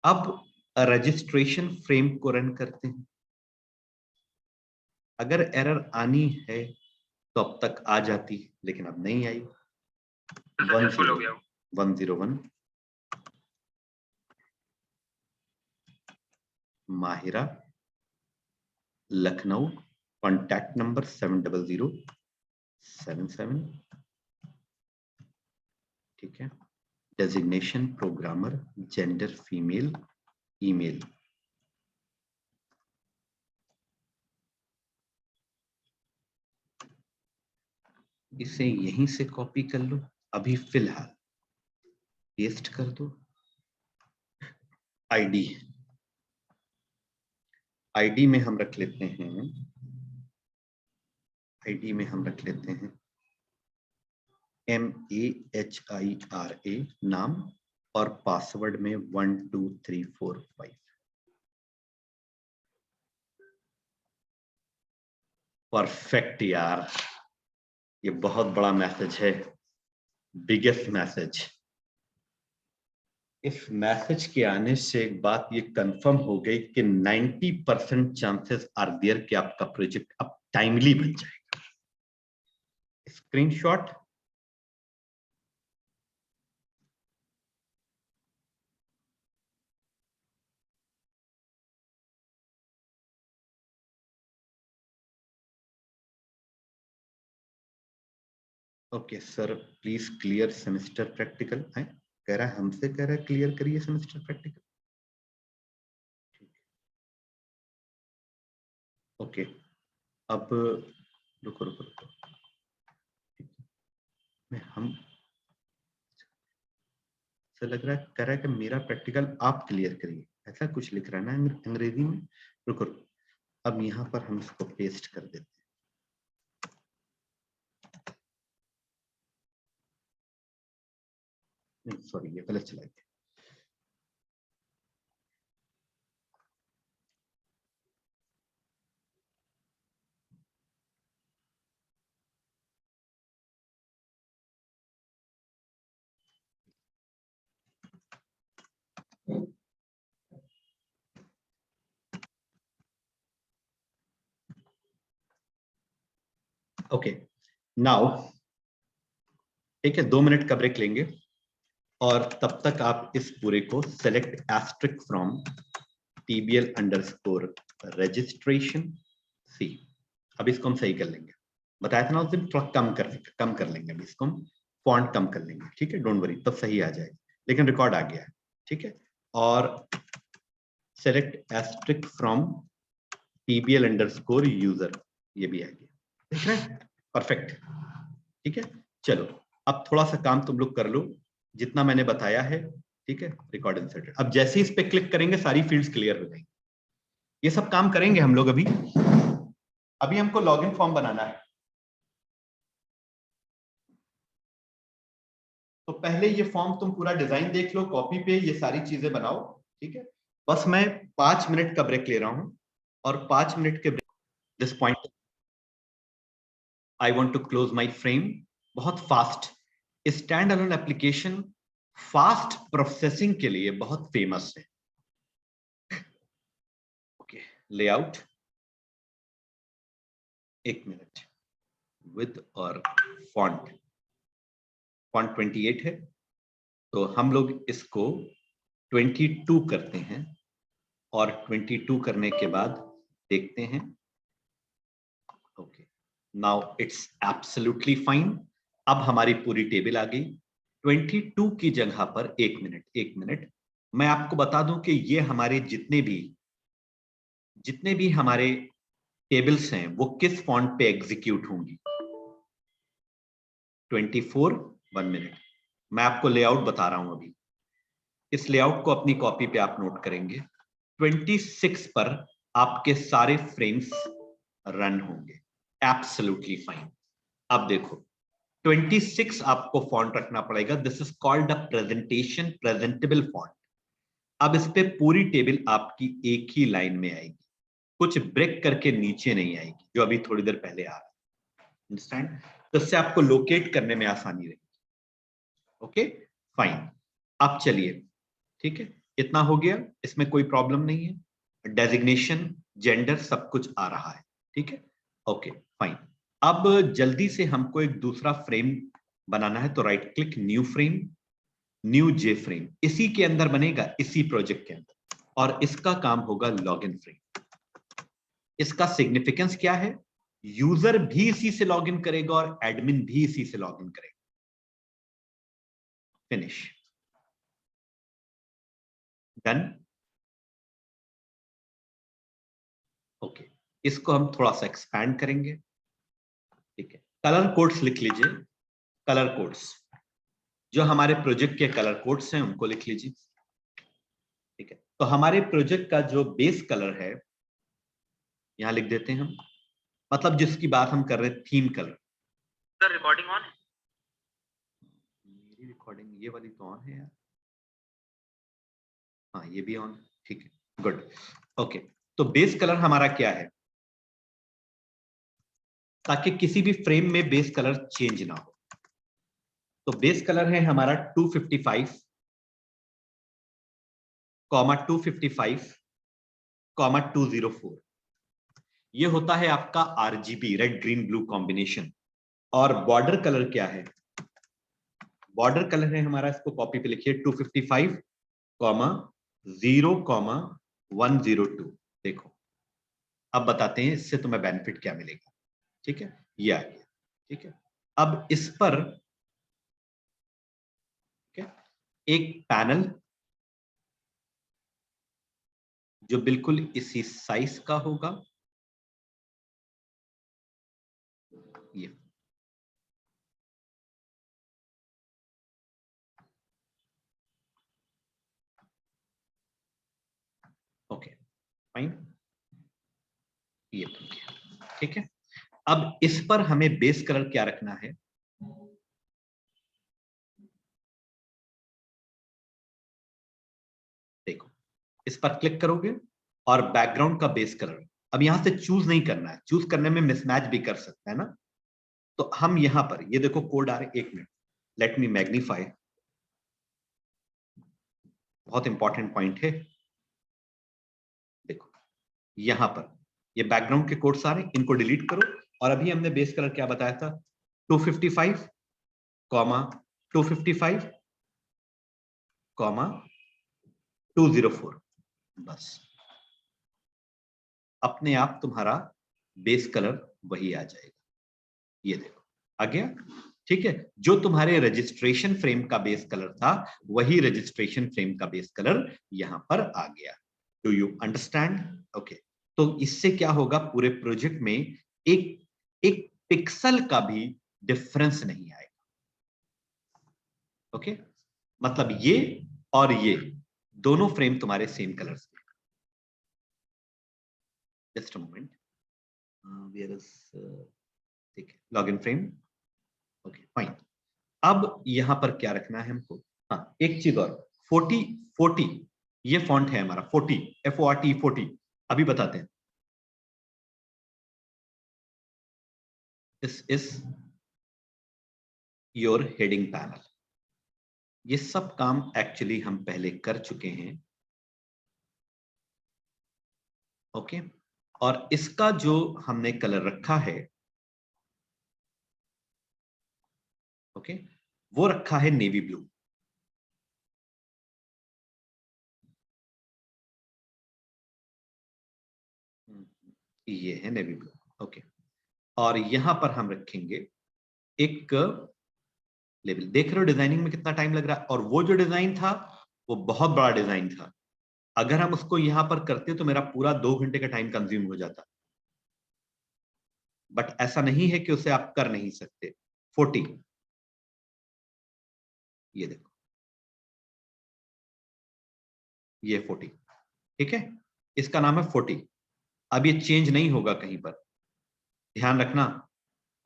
[SPEAKER 1] अब रजिस्ट्रेशन फ्रेम को रन करते हैं। अगर एरर आनी है तो अब तक आ जाती, लेकिन अब नहीं आई। 101 माहिरा लखनऊ, कॉन्टैक्ट नंबर 70077। ठीक है, designation programmer, gender female, email. इसे यहीं से कॉपी कर लो, अभी फिलहाल पेस्ट कर दो। आईडी, आईडी में हम रख लेते हैं, आईडी में हम रख लेते हैं MAHIRA नाम, और पासवर्ड में 1 2 3 4 5। परफेक्ट यार, ये बहुत बड़ा मैसेज है, बिगेस्ट मैसेज। इस मैसेज के आने से एक बात ये कंफर्म हो गई कि 90% चांसेस आर देयर कि आपका प्रोजेक्ट अब टाइमली बन जाएगा। Screenshot, okay sir please clear semester practical है, कह रहा है हमसे, कह रहा है क्लियर करिए सेमेस्टर प्रैक्टिकल। ओके, अब रुको रुको रुको, हम से लग रहा है, कह रहा है कि मेरा प्रैक्टिकल आप क्लियर करिए, ऐसा कुछ लिख रहा है ना अंग्रेजी में। रुको, अब यहाँ पर हम इसको पेस्ट कर देते हैं। नहीं सॉरी, ये गलत चला गया। ओके नाउ, ठीक है, 2 मिनट का ब्रेक लेंगे, और तब तक आप इस पूरे को select asterisk from TBL_registration C। अब इसको हम सही कर लेंगे, बताया था ना उस दिन, थोड़ा कम कर लेंगे, अभी इसको हम फॉन्ट कम कर लेंगे, ठीक है, डोंट वरी, तब सही आ जाएगा, लेकिन रिकॉर्ड आ गया है, ठीक है। और सेलेक्ट एस्ट्रिक फ्रॉम TBL_user, ये भी आ गया, देख रहे हैं, परफेक्ट, ठीक है। चलो अब थोड़ा सा काम तुम लोग कर लो, जितना मैंने बताया है, ठीक है। रिकॉर्ड इंसर्टेड, अब जैसे ही इस पे क्लिक करेंगे सारी फील्ड्स क्लियर हो जाएंगी। ये सब काम करेंगे हम लोग अभी हमको लॉगिन फॉर्म बनाना है। तो पहले ये फॉर्म तुम पूरा डिजाइन देख लो, कॉपी पे ये सारी चीजें बनाओ, ठीक है। बस मैं 5 मिनट का ब्रेक ले रहा हूं, और 5 मिनट के break, this point I want to close my frame. बहुत fast, stand alone application fast processing के लिए बहुत फेमस है। ओके, लेआउट, एक मिनट, विद और फॉन्ट 28 है, तो हम लोग इसको 22 करते हैं और 22 करने के बाद देखते हैं। Okay, now it's absolutely fine. अब हमारी पूरी टेबल आ गई। 22 की जगह पर एक मिनट मैं आपको बता दूं कि ये हमारे जितने भी हमारे टेबल्स हैं वो किस फॉन्ट पे एग्जीक्यूट होंगी। 24, 1 मिनट, मैं आपको लेआउट बता रहा हूं। अभी इस लेआउट को अपनी कॉपी पे आप नोट करेंगे। 26 पर आपके सारे फ्रेम्स रन होंगे। Absolutely fine. अब देखो 26 आपको फॉन्ट रखना पड़ेगा। This is called a presentation presentable font. अब इस पे पूरी टेबल आपकी एक ही लाइन में आएगी, कुछ ब्रेक करके नीचे नहीं आएगी जो अभी थोड़ी देर पहले आ रहा है। अंडरस्टैंड? तो इससे आपको लोकेट करने में आसानी रहेगी। Okay fine. अब चलिए, ठीक है, इतना हो गया, इसमें कोई प्रॉब्लम नहीं है। डेजिग्नेशन, जेंडर सब कुछ आ रहा है, ठीक है। Okay fine. अब जल्दी से हमको एक दूसरा फ्रेम बनाना है, तो right click, new frame, new J frame, इसी के अंदर बनेगा, इसी प्रोजेक्ट के अंदर, और इसका काम होगा लॉगिन फ्रेम। इसका सिग्निफिकेंस क्या है? यूजर भी इसी से लॉगिन करेगा और एडमिन भी इसी से लॉगिन करेगा। Finish, done. ओके, इसको हम थोड़ा सा एक्सपैंड करेंगे, ठीक है। कलर कोड्स लिख लीजिए, कलर कोड्स जो हमारे प्रोजेक्ट के कलर कोड्स हैं उनको लिख लीजिए, ठीक है। तो हमारे प्रोजेक्ट का जो बेस कलर है यहां लिख देते हैं हम, मतलब जिसकी बात हम कर रहे हैं, theme colour.
[SPEAKER 2] Sir recording on है?
[SPEAKER 1] मेरी रिकॉर्डिंग ये वाली तो ऑन है यार। हाँ ये भी ऑन, ठीक है, गुड। ओके, तो बेस कलर हमारा क्या है, ताकि किसी भी फ्रेम में बेस कलर चेंज ना हो। तो बेस कलर है हमारा 255, 255, 204। ये होता है आपका RGB, red green blue combination. और बॉर्डर कलर क्या है? बॉर्डर कलर है हमारा, इसको कॉपी पे लिखिए, 255, 0, 102। देखो अब बताते हैं इससे तुम्हें बेनिफिट क्या मिलेगा, ठीक है। ये आ गया, ठीक है। अब इस पर एक पैनल जो बिल्कुल इसी साइज का होगा, ये ओके फाइन, ये बन गया, ठीक है। अब इस पर हमें बेस कलर क्या रखना है? देखो इस पर क्लिक करोगे और बैकग्राउंड का बेस कलर, अब यहां से चूज नहीं करना है, चूज करने में मिसमैच भी कर सकता है ना। तो हम यहां पर ये देखो कोड आ रहे, एक मिनट, लेट मी मैग्नीफाई, बहुत इंपॉर्टेंट पॉइंट है। देखो यहां पर ये बैकग्राउंड के कोड्स आ रहे, इनको डिलीट करो। और अभी हमने बेस कलर क्या बताया था? 255, 255, 204। बस अपने आप तुम्हारा बेस कलर वही आ जाएगा। ये देखो आ गया, ठीक है। जो तुम्हारे रजिस्ट्रेशन फ्रेम का बेस कलर था वही रजिस्ट्रेशन फ्रेम का बेस कलर यहां पर आ गया। Do you understand? ओके, तो इससे क्या होगा, पूरे प्रोजेक्ट में एक एक पिक्सल का भी डिफरेंस नहीं आएगा। ओके, मतलब ये और ये दोनों फ्रेम तुम्हारे सेम कलर्स में। Just a moment, where is, ठीक है, लॉगिन फ्रेम। Okay fine. अब यहां पर क्या रखना है हमको? हाँ एक चीज और, 40 ये फॉन्ट है हमारा, 40, FORT 40। अभी बताते हैं, this is your heading panel. ये सब काम एक्चुअली हम पहले कर चुके हैं। ओके, और इसका जो हमने कलर रखा है, ओके, वो रखा है नेवी ब्लू। ये है नेवी ब्लू। ओके, और यहां पर हम रखेंगे एक लेबल। देख रहे हो डिजाइनिंग में कितना टाइम लग रहा है, और वो जो डिजाइन था वो बहुत बड़ा डिजाइन था। अगर हम उसको यहां पर करते तो मेरा पूरा 2 घंटे का टाइम कंज्यूम हो जाता, बट ऐसा नहीं है कि उसे आप कर नहीं सकते। 40, ये देखो, ये 40, ठीक है, इसका नाम है 40। अब ये चेंज नहीं होगा कहीं पर, ध्यान रखना।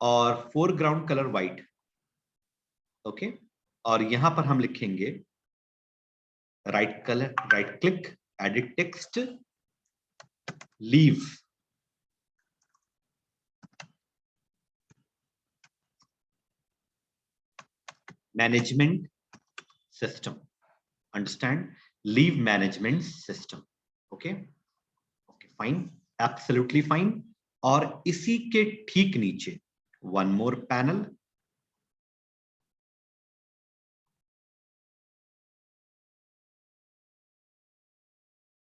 [SPEAKER 1] और फोरग्राउंड कलर व्हाइट। ओके, और यहां पर हम लिखेंगे right colour, right click, edit text, leave, management system. Understand, leave management system. Okay, okay, fine, absolutely fine. और इसी के ठीक नीचे वन मोर पैनल,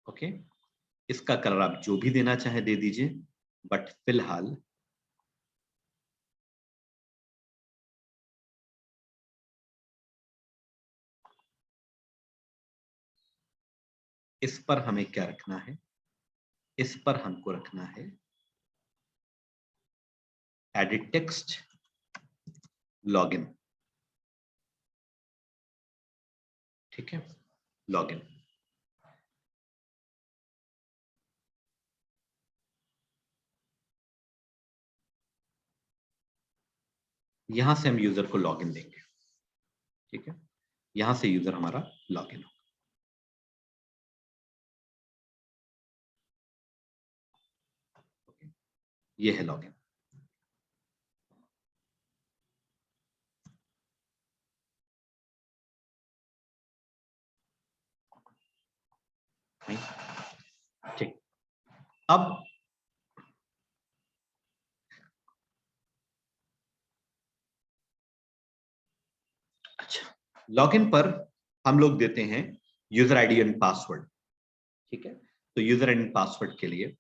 [SPEAKER 1] ओके, इसका कलर आप जो भी देना चाहे दे दीजिए, बट फिलहाल इस पर हमें क्या रखना है, इस पर हमको रखना है एडिट टेक्स्ट, लॉगिन। ठीक है, लॉगिन। यहां से हम यूजर को लॉगिन देंगे। ठीक है, यहां से यूजर हमारा लॉगिन होगा। ये है लॉगिन। ठीक, अब अच्छा, लॉगिन पर हम लोग देते हैं यूजर आईडी एंड पासवर्ड। ठीक है, तो यूजर एंड पासवर्ड के लिए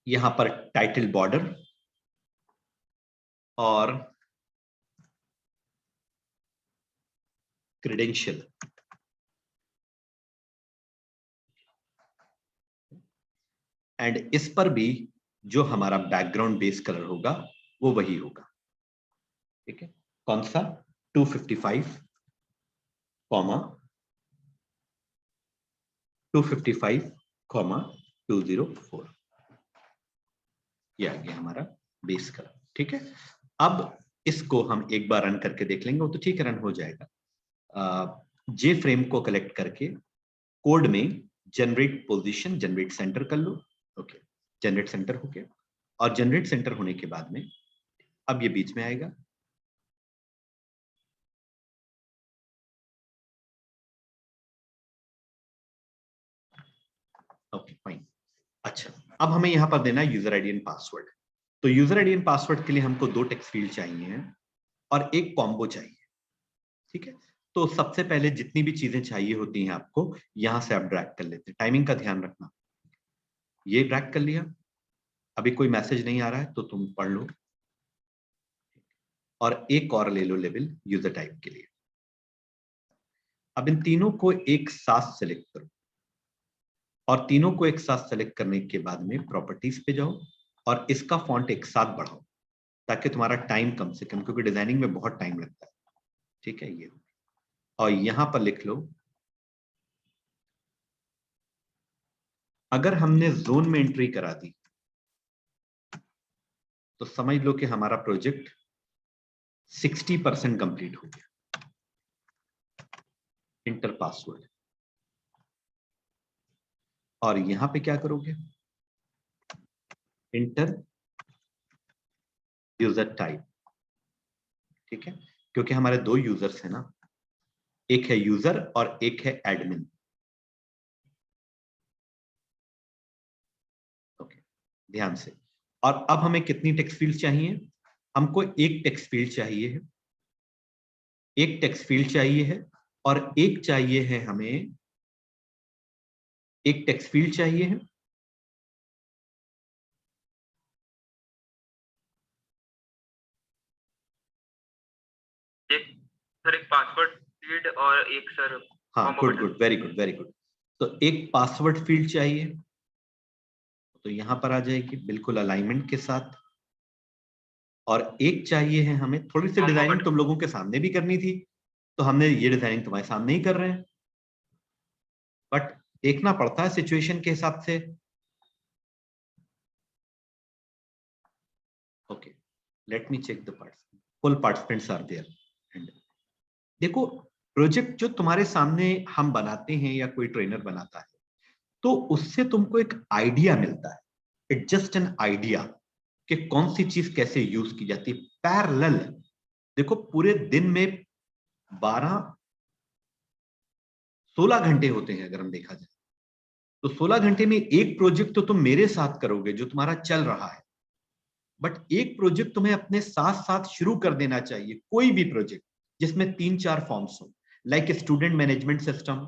[SPEAKER 1] यहां पर टाइटल बॉर्डर और क्रेडेंशियल, एंड इस पर भी जो हमारा बैकग्राउंड बेस कलर होगा वो वही होगा। ठीक है, कौन सा, 255, 255, 204, ये आ गया हमारा बेस कलर। ठीक है, अब इसको हम एक बार रन करके देख लेंगे, वो तो ठीक है, रन हो जाएगा। जे फ्रेम को कलेक्ट करके कोड में जनरेट पोजीशन, जनरेट सेंटर कर लो। ओके, जनरेट सेंटर हो गया, और जनरेट सेंटर होने के बाद में अब ये बीच में आएगा। Okay, fine. अच्छा, अब हमें यहां पर देना है यूजर आईडी एंड पासवर्ड। तो यूजर आईडी एंड पासवर्ड के लिए हमको 2 टेक्स्ट फील्ड चाहिए और एक कॉम्बो चाहिए। ठीक है, तो सबसे पहले जितनी भी चीजें चाहिए होती हैं आपको, यहां से आप ड्रैग कर लेते हैं। टाइमिंग का ध्यान रखना। ये ड्रैग कर लिया, अभी कोई मैसेज नहीं आ रहा है तो तुम पढ़ लो, और एक और ले लो लेवल यूजर टाइप के लिए। अब इन तीनों को एक साथ सेलेक्ट करो, और तीनों को एक साथ सेलेक्ट करने के बाद में प्रॉपर्टीज पे जाओ और इसका फॉन्ट एक साथ बढ़ाओ, ताकि तुम्हारा टाइम कम से कम, क्योंकि डिजाइनिंग में बहुत टाइम लगता है। ठीक है, ये, और यहां पर लिख लो, अगर हमने जोन में एंट्री करा दी तो समझ लो कि हमारा प्रोजेक्ट 60% कंप्लीट हो गया। इंटर पासवर्ड, और यहां पे क्या करोगे, इंटर यूजर टाइप। ठीक है, क्योंकि हमारे दो यूजर्स हैं ना, एक है यूजर और एक है एडमिन। ओके, ध्यान से। और अब हमें कितनी टेक्स्ट फील्ड चाहिए, हमको एक टेक्स्ट फील्ड चाहिए है, एक टेक्स्ट फील्ड चाहिए है, और एक चाहिए है हमें, एक टेक्स्ट फील्ड चाहिए है,
[SPEAKER 2] एक पासवर्ड फील्ड और एक सर।
[SPEAKER 1] हाँ, good good, very good very good. तो एक पासवर्ड फील्ड चाहिए, तो यहां पर आ जाएगी बिल्कुल अलाइनमेंट के साथ। और एक चाहिए है हमें, थोड़ी सी डिजाइनिंग तुम लोगों के सामने भी करनी थी, तो हमने ये डिजाइनिंग तुम्हारे सामने ही कर रहे हैं, बट देखना पड़ता है सिचुएशन के हिसाब से। Okay, let me check the parts, full participants are there. And देखो, प्रोजेक्ट जो तुम्हारे सामने हम बनाते हैं या कोई ट्रेनर बनाता है, तो उससे तुमको एक आइडिया मिलता है, इट्स जस्ट एन आइडिया कि कौन सी चीज कैसे यूज की जाती है। पैरेलल देखो, पूरे दिन में 16 घंटे होते हैं अगर हम देखा जाए, तो 16 घंटे में एक प्रोजेक्ट तो तुम मेरे साथ करोगे जो तुम्हारा चल रहा है, बट एक प्रोजेक्ट तुम्हें अपने साथ साथ शुरू कर देना चाहिए, कोई भी प्रोजेक्ट जिसमें 3-4 फॉर्म्स हो, like student management system,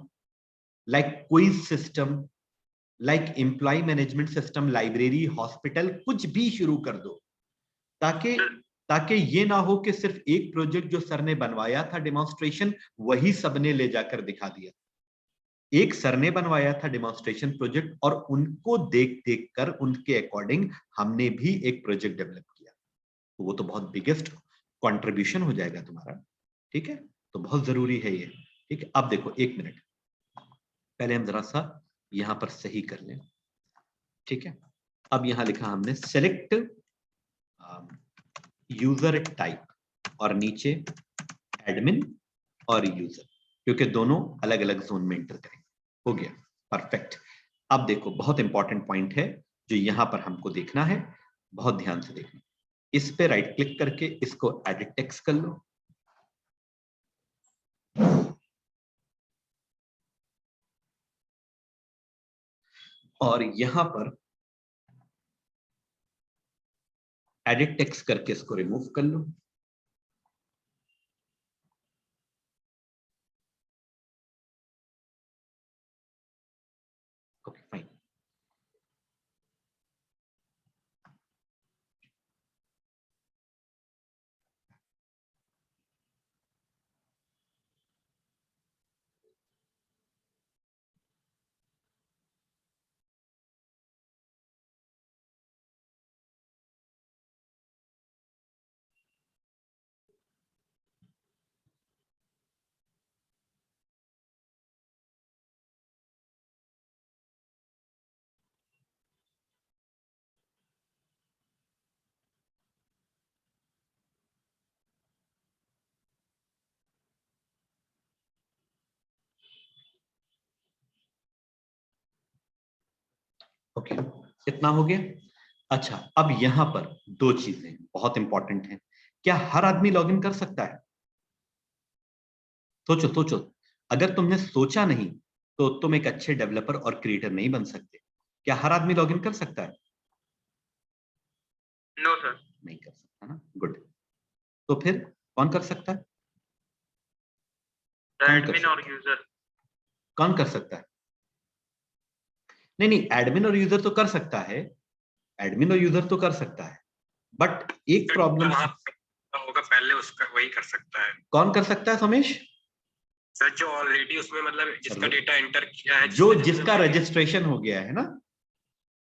[SPEAKER 1] like quiz system, like employee management system, library, hospital, कुछ भी शुरू कर दो, ताकि ताकि ये ना हो कि सिर्फ एक प्रोजेक्ट जो सर ने बनवाया था डेमोन्स्ट्रेशन, वही सबने ले जाकर दिखा दिया। एक सर ने बनवाया था डेमोन्स्ट्रेशन प्रोजेक्ट, और उनको देख देख कर उनके अकॉर्डिंग हमने भी एक प्रोजेक्ट डेवलप किया, तो वो तो बहुत बिगेस्ट कंट्रीब्यूशन हो जाएगा तुम्हारा। ठीक है, तो बहुत जरूरी है ये। ठीक है, अब देखो, एक मिनट पहले हम जरा सा यहां पर सही कर लें। ठीक है, अब यहां लिखा हमने सेलेक्ट यूजर टाइप, और नीचे एडमिन और यूजर, क्योंकि दोनों अलग अलग जोन में एंटर करेंगे। हो गया, परफेक्ट। अब देखो, बहुत इंपॉर्टेंट पॉइंट है जो यहां पर हमको देखना है, बहुत ध्यान से देखना। इस पे राइट क्लिक करके इसको एडिट टेक्स्ट कर लो, और यहां पर एडिट टेक्स्ट करके इसको रिमूव कर लो। Okay, fine. ओके, इतना हो गया। अच्छा, अब यहां पर दो चीजें बहुत इंपॉर्टेंट हैं। क्या हर आदमी लॉगिन कर सकता है? सोचो सोचो, अगर तुमने सोचा नहीं तो तुम एक अच्छे डेवलपर और क्रिएटर नहीं बन सकते। क्या हर आदमी लॉगिन कर सकता है?
[SPEAKER 2] नो सर,
[SPEAKER 1] नहीं कर सकता ना, गुड। तो फिर कौन कर सकता है?
[SPEAKER 2] एडमिन और यूजर।
[SPEAKER 1] कौन कर सकता है? नहीं नहीं, एडमिन और यूजर तो कर सकता है, एडमिन और यूजर तो कर सकता है, बट एक प्रॉब्लम
[SPEAKER 2] होगा, पहले उसका वही कर सकता है।
[SPEAKER 1] कौन कर सकता है सोमेश?
[SPEAKER 2] सर, जो ऑलरेडी उसमें मतलब जिसका डेटा एंटर किया है,
[SPEAKER 1] जो जिसका रजिस्ट्रेशन हो गया है ना।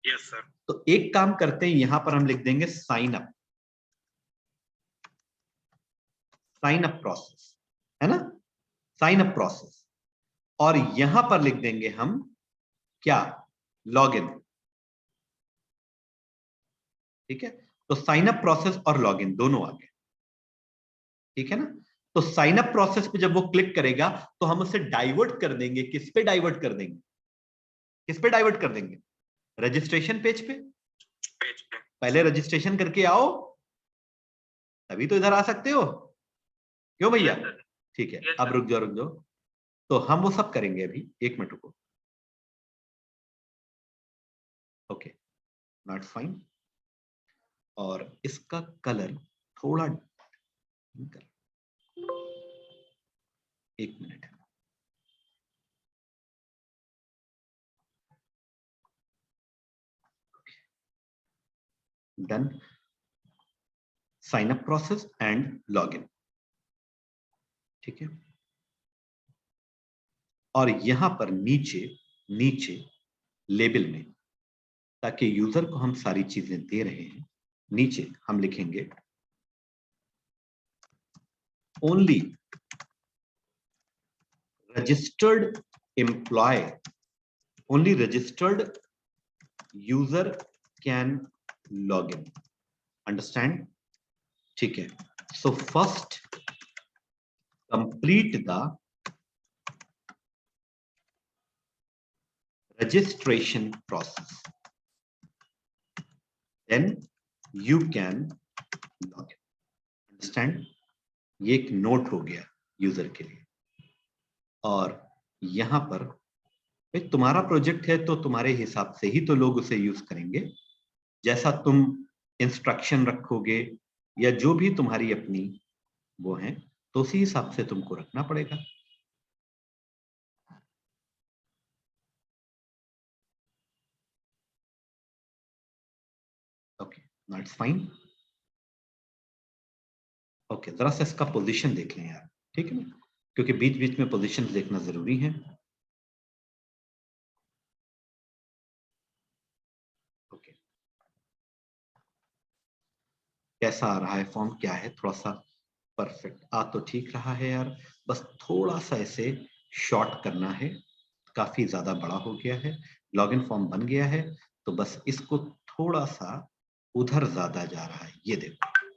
[SPEAKER 2] Yes sir.
[SPEAKER 1] तो एक काम करते हैं, यहां पर हम लिख देंगे sign up, sign up process, है ना, साइन अप प्रोसेस। और यहां पर लिख देंगे हम क्या, लॉगिन। ठीक है, तो साइन अप प्रोसेस और लॉगिन दोनों आ गए, ठीक है ना। तो साइन अप प्रोसेस पे जब वो क्लिक करेगा तो हम उसे डाइवर्ट कर देंगे, किस पे डाइवर्ट कर देंगे, किस पे डाइवर्ट कर देंगे, रजिस्ट्रेशन पेज पे। पहले रजिस्ट्रेशन करके आओ, तभी तो इधर आ सकते हो, क्यों भैया? ठीक है, अब रुक जाओ रुक जाओ, तो हम वो सब करेंगे अभी, एक मिनट रुको। Okay, not fine. और इसका कलर थोड़ा, एक minute, done, sign up process and login, ठीक है। और यहां पर नीचे नीचे लेबल में, ताकि यूजर को हम सारी चीजें दे रहे हैं, नीचे हम लिखेंगे only registered employee, only registered user can log in, understand? ठीक है। So first complete the registration process, then you can log in, understand? ये एक नोट हो गया यूजर के लिए। और यहां पर भाई तुम्हारा प्रोजेक्ट है तो तुम्हारे हिसाब से ही तो लोग उसे यूज करेंगे, जैसा तुम इंस्ट्रक्शन रखोगे या जो भी तुम्हारी अपनी वो है, तो उसी हिसाब से तुमको रखना पड़ेगा। Okay, that's fine. ओके, जरा सा इसका पोजीशन देख लें यार, ठीक है ना, क्योंकि बीच बीच में पोजीशन देखना जरूरी है। ओके, कैसा आ रहा है फॉर्म, क्या है, थोड़ा सा परफेक्ट आ तो ठीक रहा है यार, बस थोड़ा सा इसे शॉर्ट करना है, काफी ज्यादा बड़ा हो गया है। लॉगिन फॉर्म बन गया है, तो बस इसको थोड़ा सा उधर ज्यादा जा रहा है, ये देखो,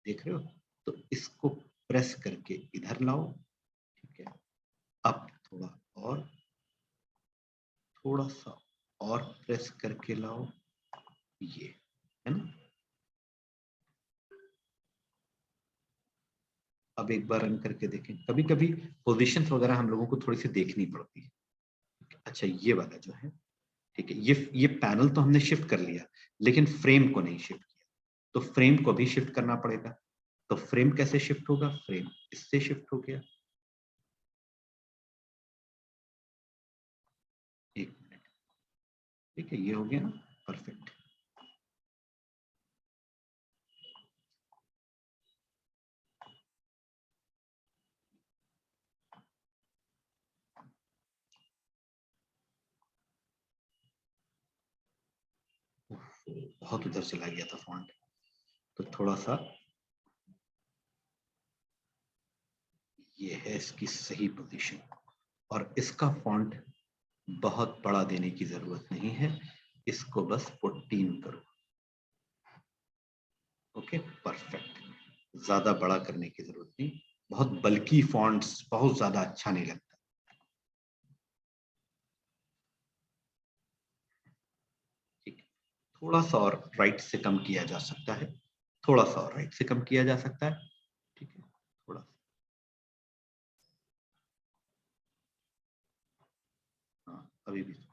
[SPEAKER 1] देख रहे हो? तो इसको प्रेस करके इधर लाओ, ठीक है। अब थोड़ा और, थोड़ा सा और प्रेस करके लाओ, ये है ना। अब एक बार रन करके देखें, कभी कभी पोजीशंस वगैरह हम लोगों को थोड़ी सी देखनी पड़ती है। अच्छा, ये वाला जो है, ठीक है, ये पैनल तो हमने शिफ्ट कर लिया, लेकिन फ्रेम को नहीं शिफ्ट किया, तो फ्रेम को भी शिफ्ट करना पड़ेगा। तो फ्रेम कैसे शिफ्ट होगा, फ्रेम इससे शिफ्ट हो गया, एक मिनट, ठीक है, ये हो गया ना, परफेक्ट। बहुत उधर चला गया था फॉन्ट, तो थोड़ा सा, ये है इसकी सही पोजीशन। और इसका फॉन्ट बहुत बड़ा देने की जरूरत नहीं है, इसको बस 14 करो। ओके, परफेक्ट, ज्यादा बड़ा करने की जरूरत नहीं, बहुत बल्कि फॉन्ट्स बहुत ज्यादा अच्छा नहीं लगता। ठीक, थोड़ा सा और राइट से कम किया जा सकता है, थोड़ा सा और राइट से कम किया जा सकता है, ठीक है, थोड़ा, हाँ अभी भी थोड़ा।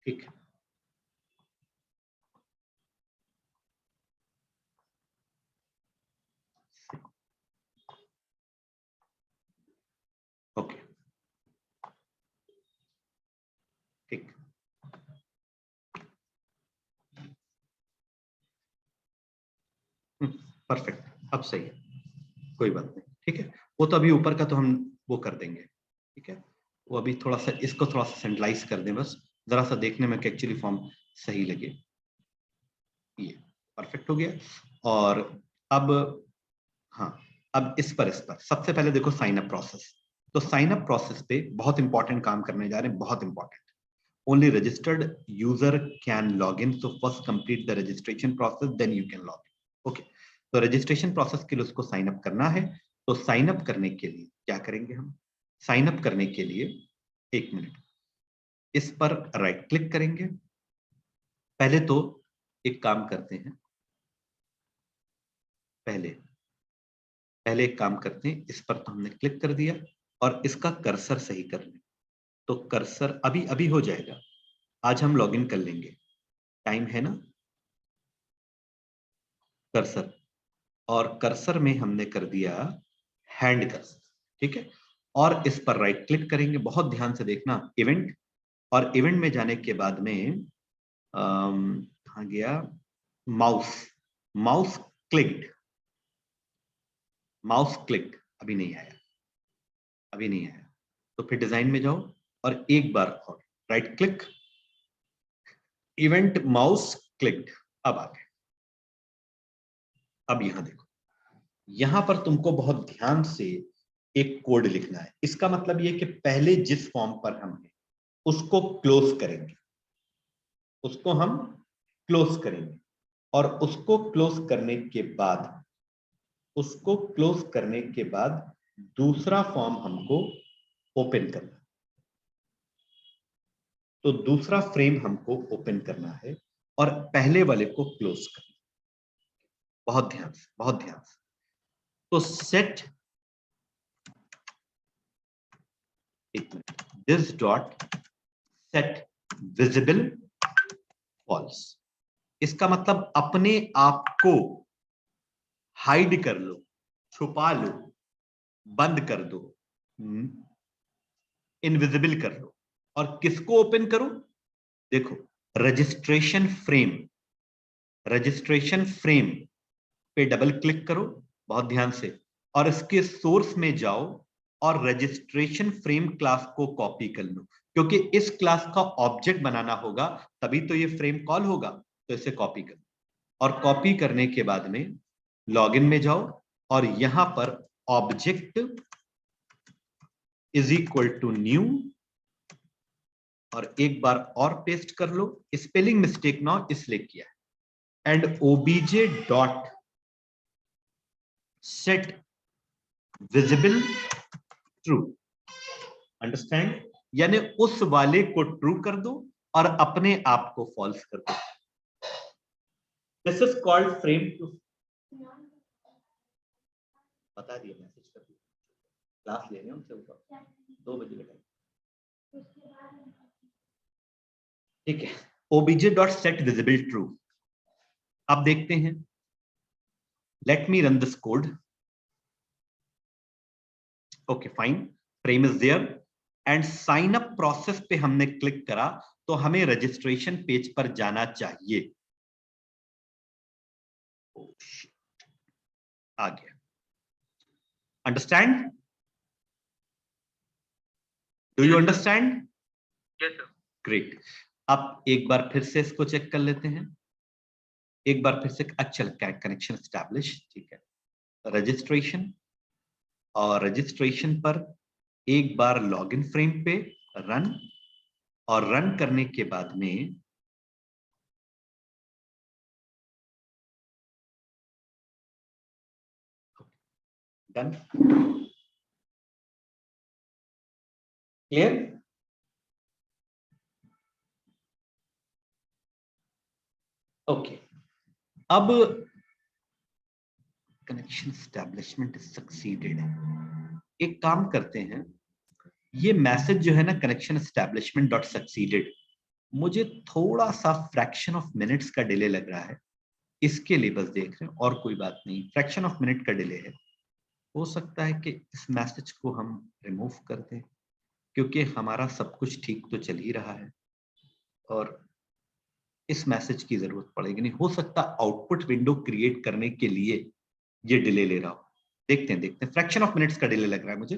[SPEAKER 1] ठीक है, ओके, ठीक, परफेक्ट, अब सही है, कोई बात नहीं, ठीक है। वो तो अभी ऊपर का तो हम वो कर देंगे, ठीक है। वो अभी थोड़ा सा इसको थोड़ा सा सेंट्रलाइज कर दें, बस जरा सा देखने में कि एक्चुअली फॉर्म सही लगे। ये परफेक्ट हो गया। और अब हाँ, अब इस पर सबसे पहले देखो साइन अप प्रोसेस। तो साइन अप प्रोसेस पे बहुत इंपॉर्टेंट काम करने जा रहे हैं, बहुत important. Only registered user can log in. So first complete the registration process, then you can log in. Okay. तो रजिस्ट्रेशन प्रोसेस के लिए उसको साइन अप करना है। तो साइन अप करने के लिए क्या करेंगे हम? साइन अप करने के लिए 1 मिनट, इस पर राइट क्लिक करेंगे। पहले तो एक काम करते हैं, पहले एक काम करते हैं, इस पर तो हमने क्लिक कर दिया और इसका कर्सर सही कर लें। तो कर्सर अभी अभी हो जाएगा, आज हम लॉगिन कर लेंगे, टाइम है ना। कर्सर, और कर्सर में हमने कर दिया हैंड कर्सर, ठीक है। और इस पर राइट क्लिक करेंगे, बहुत ध्यान से देखना, इवेंट, और इवेंट में जाने के बाद में कहाँ गया, mouse, mouse clicked, mouse click, अभी नहीं आया, अभी नहीं आया। तो फिर डिजाइन में जाओ और एक बार और right click, event mouse clicked, अब आ गया। अब यहां देखो, यहां पर तुमको बहुत ध्यान से एक कोड लिखना है। इसका मतलब ये कि पहले जिस फॉर्म पर हम हैं उसको क्लोज करेंगे, उसको हम क्लोज करेंगे, और उसको क्लोज करने के बाद, उसको क्लोज करने के बाद दूसरा फॉर्म हमको ओपन करना है। तो दूसरा फ्रेम हमको ओपन करना है और पहले वाले को क्लोज करना है। बहुत ध्यान से, बहुत ध्यान से। तो set this dot set visible false. इसका मतलब अपने आप को हाइड कर लो, छुपा लो, बंद कर दो, इनविजिबल कर लो। और किसको ओपन करूं? देखो, रजिस्ट्रेशन फ्रेम, रजिस्ट्रेशन फ्रेम पे डबल क्लिक करो बहुत ध्यान से, और इसके सोर्स में जाओ और रजिस्ट्रेशन फ्रेम क्लास को कॉपी कर लो, क्योंकि इस क्लास का ऑब्जेक्ट बनाना होगा, तभी तो ये फ्रेम कॉल होगा। तो इसे कॉपी करो, और कॉपी करने के बाद में लॉगिन में जाओ और यहां पर object is equal to new, और एक बार और पेस्ट कर लो। स्पेलिंग मिस्टेक ना इसलिए किया है, and OBJ dot set visible true, understand? यानी उस वाले को ट्रू कर दो और अपने आप को फॉल्स कर दो। This is called frame two, बता दिया, मैसेज कर दिया, क्लास ले रहे हैं उनसे ऊपर 2 बजे का टाइम, ठीक है। OBJ dot set visible true. अब देखते हैं, let me run this code. Okay fine, frame is there, and sign up process पे हमने क्लिक करा तो हमें रजिस्ट्रेशन पेज पर जाना चाहिए। आ गया, understand? Do you understand?
[SPEAKER 2] Yes sir.
[SPEAKER 1] Great. अब एक बार फिर से इसको चेक कर लेते हैं, एक बार फिर से। अच्छा, कनेक्शन एस्टैब्लिश, ठीक है। रजिस्ट्रेशन, और रजिस्ट्रेशन पर एक बार लॉगिन फ्रेम पे रन, और रन करने के बाद में डन, क्लियर? ओके, अब कनेक्शन एस्टैब्लिशमेंट सक्सीडेड। एक काम करते हैं, ये मैसेज जो है ना, कनेक्शन एस्टैब्लिशमेंट डॉट सक्सीडेड, मुझे थोड़ा सा फ्रैक्शन ऑफ मिनट्स का डिले लग रहा है, इसके लिए बस देख रहे हैं, और कोई बात नहीं। फ्रैक्शन ऑफ मिनट का डिले है, हो सकता है कि इस मैसेज को हम रिमूव कर दें, क्योंकि हमारा सब कुछ ठीक तो चल ही रहा है और इस मैसेज की जरूरत पड़ेगी नहीं। हो सकता आउटपुट विंडो क्रिएट करने के लिए ये डिले ले रहा हो। देखते हैं फ्रैक्शन ऑफ मिनट्स का डिले लग रहा है मुझे।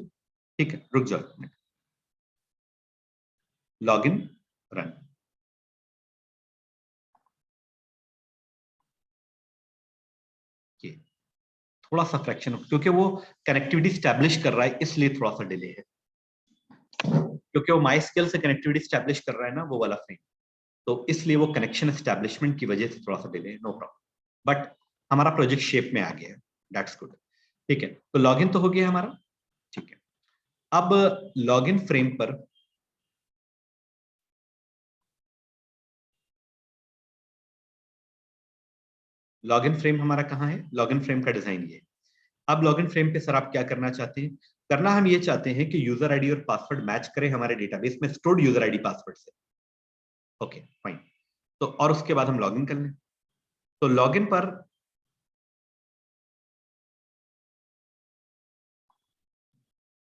[SPEAKER 1] ठीक है, रुक जाओ, लॉग इन रन। ये थोड़ा सा फ्रैक्शन, क्योंकि वो कनेक्टिविटी स्टैब्लिश कर रहा है इसलिए थोड़ा सा डिले है, क्योंकि वो माई स्केल से कनेक्टिविटी स्टैब्लिश कर रहा है ना वो वाला फ्रेम, तो इसलिए वो कनेक्शन एस्टैब्लिशमेंट की वजह से थोड़ा सा डिले है। नो प्रॉब्लम, बट हमारा प्रोजेक्ट शेप में आ गया है, दैट्स गुड। ठीक है, तो लॉगिन तो हो गया हमारा। ठीक है, अब लॉगिन फ्रेम पर लॉगिन फ्रेम हमारा कहाँ है, लॉगिन फ्रेम का डिजाइन ये। अब लॉगिन फ्रेम पे सर आप क्या करना चाहते हैं? करना हम ये चाहते हैं कि यूजर आईडी और पासवर्ड मैच करें हमारे डेटाबेस में स्टोर्ड यूजर आईडी पासवर्ड से। ओके फाइन, तो और उसके बाद हम लॉगिन कर लें। तो लॉगिन पर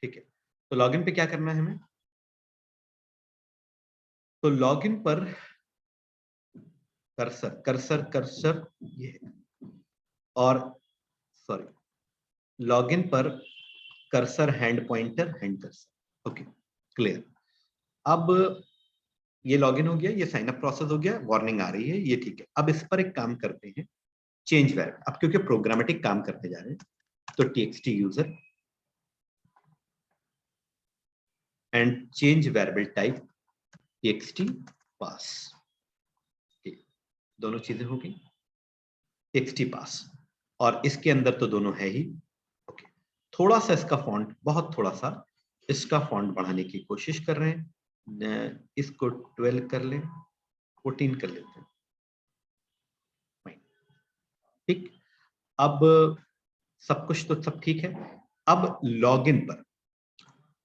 [SPEAKER 1] ठीक है, तो लॉगिन पे क्या करना है हमें? तो लॉगिन पर कर्सर कर्सर कर्सर ये है, और सॉरी, लॉगिन पर cursor hand pointer hand cursor. Okay clear. अब ये लॉगिन हो गया, ये साइन अप प्रोसेस हो गया, वार्निंग आ रही है, ये ठीक है। अब इस पर एक काम करते हैं, चेंज वेरिएबल। अब क्योंकि प्रोग्रामेटिक काम करने जा रहे हैं, तो txt user and change variable type txt पास। दोनों चीजें हो गई, txt पास, और इसके अंदर तो दोनों है ही। ओके, थोड़ा सा इसका फॉन्ट, बहुत थोड़ा सा इसका फॉन्ट बढ़ाने की कोशिश कर रहे हैं, इसको 12 कर लें, 14 कर लेते हैं। ठीक, अब सब कुछ तो सब ठीक है। अब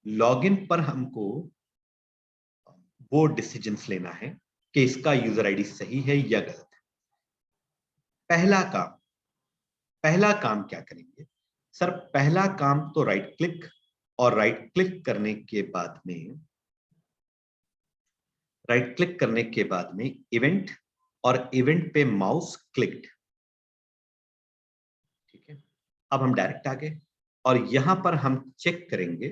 [SPEAKER 1] लॉगिन पर हमको वो डिसीजंस लेना है कि इसका यूजर आईडी सही है या गलत है। पहला काम क्या करेंगे सर? पहला काम तो राइट क्लिक, और राइट क्लिक करने के बाद में इवेंट, और इवेंट पे माउस क्लिक्ड। ठीक है, अब हम डायरेक्ट आ गए, और यहां पर हम चेक करेंगे।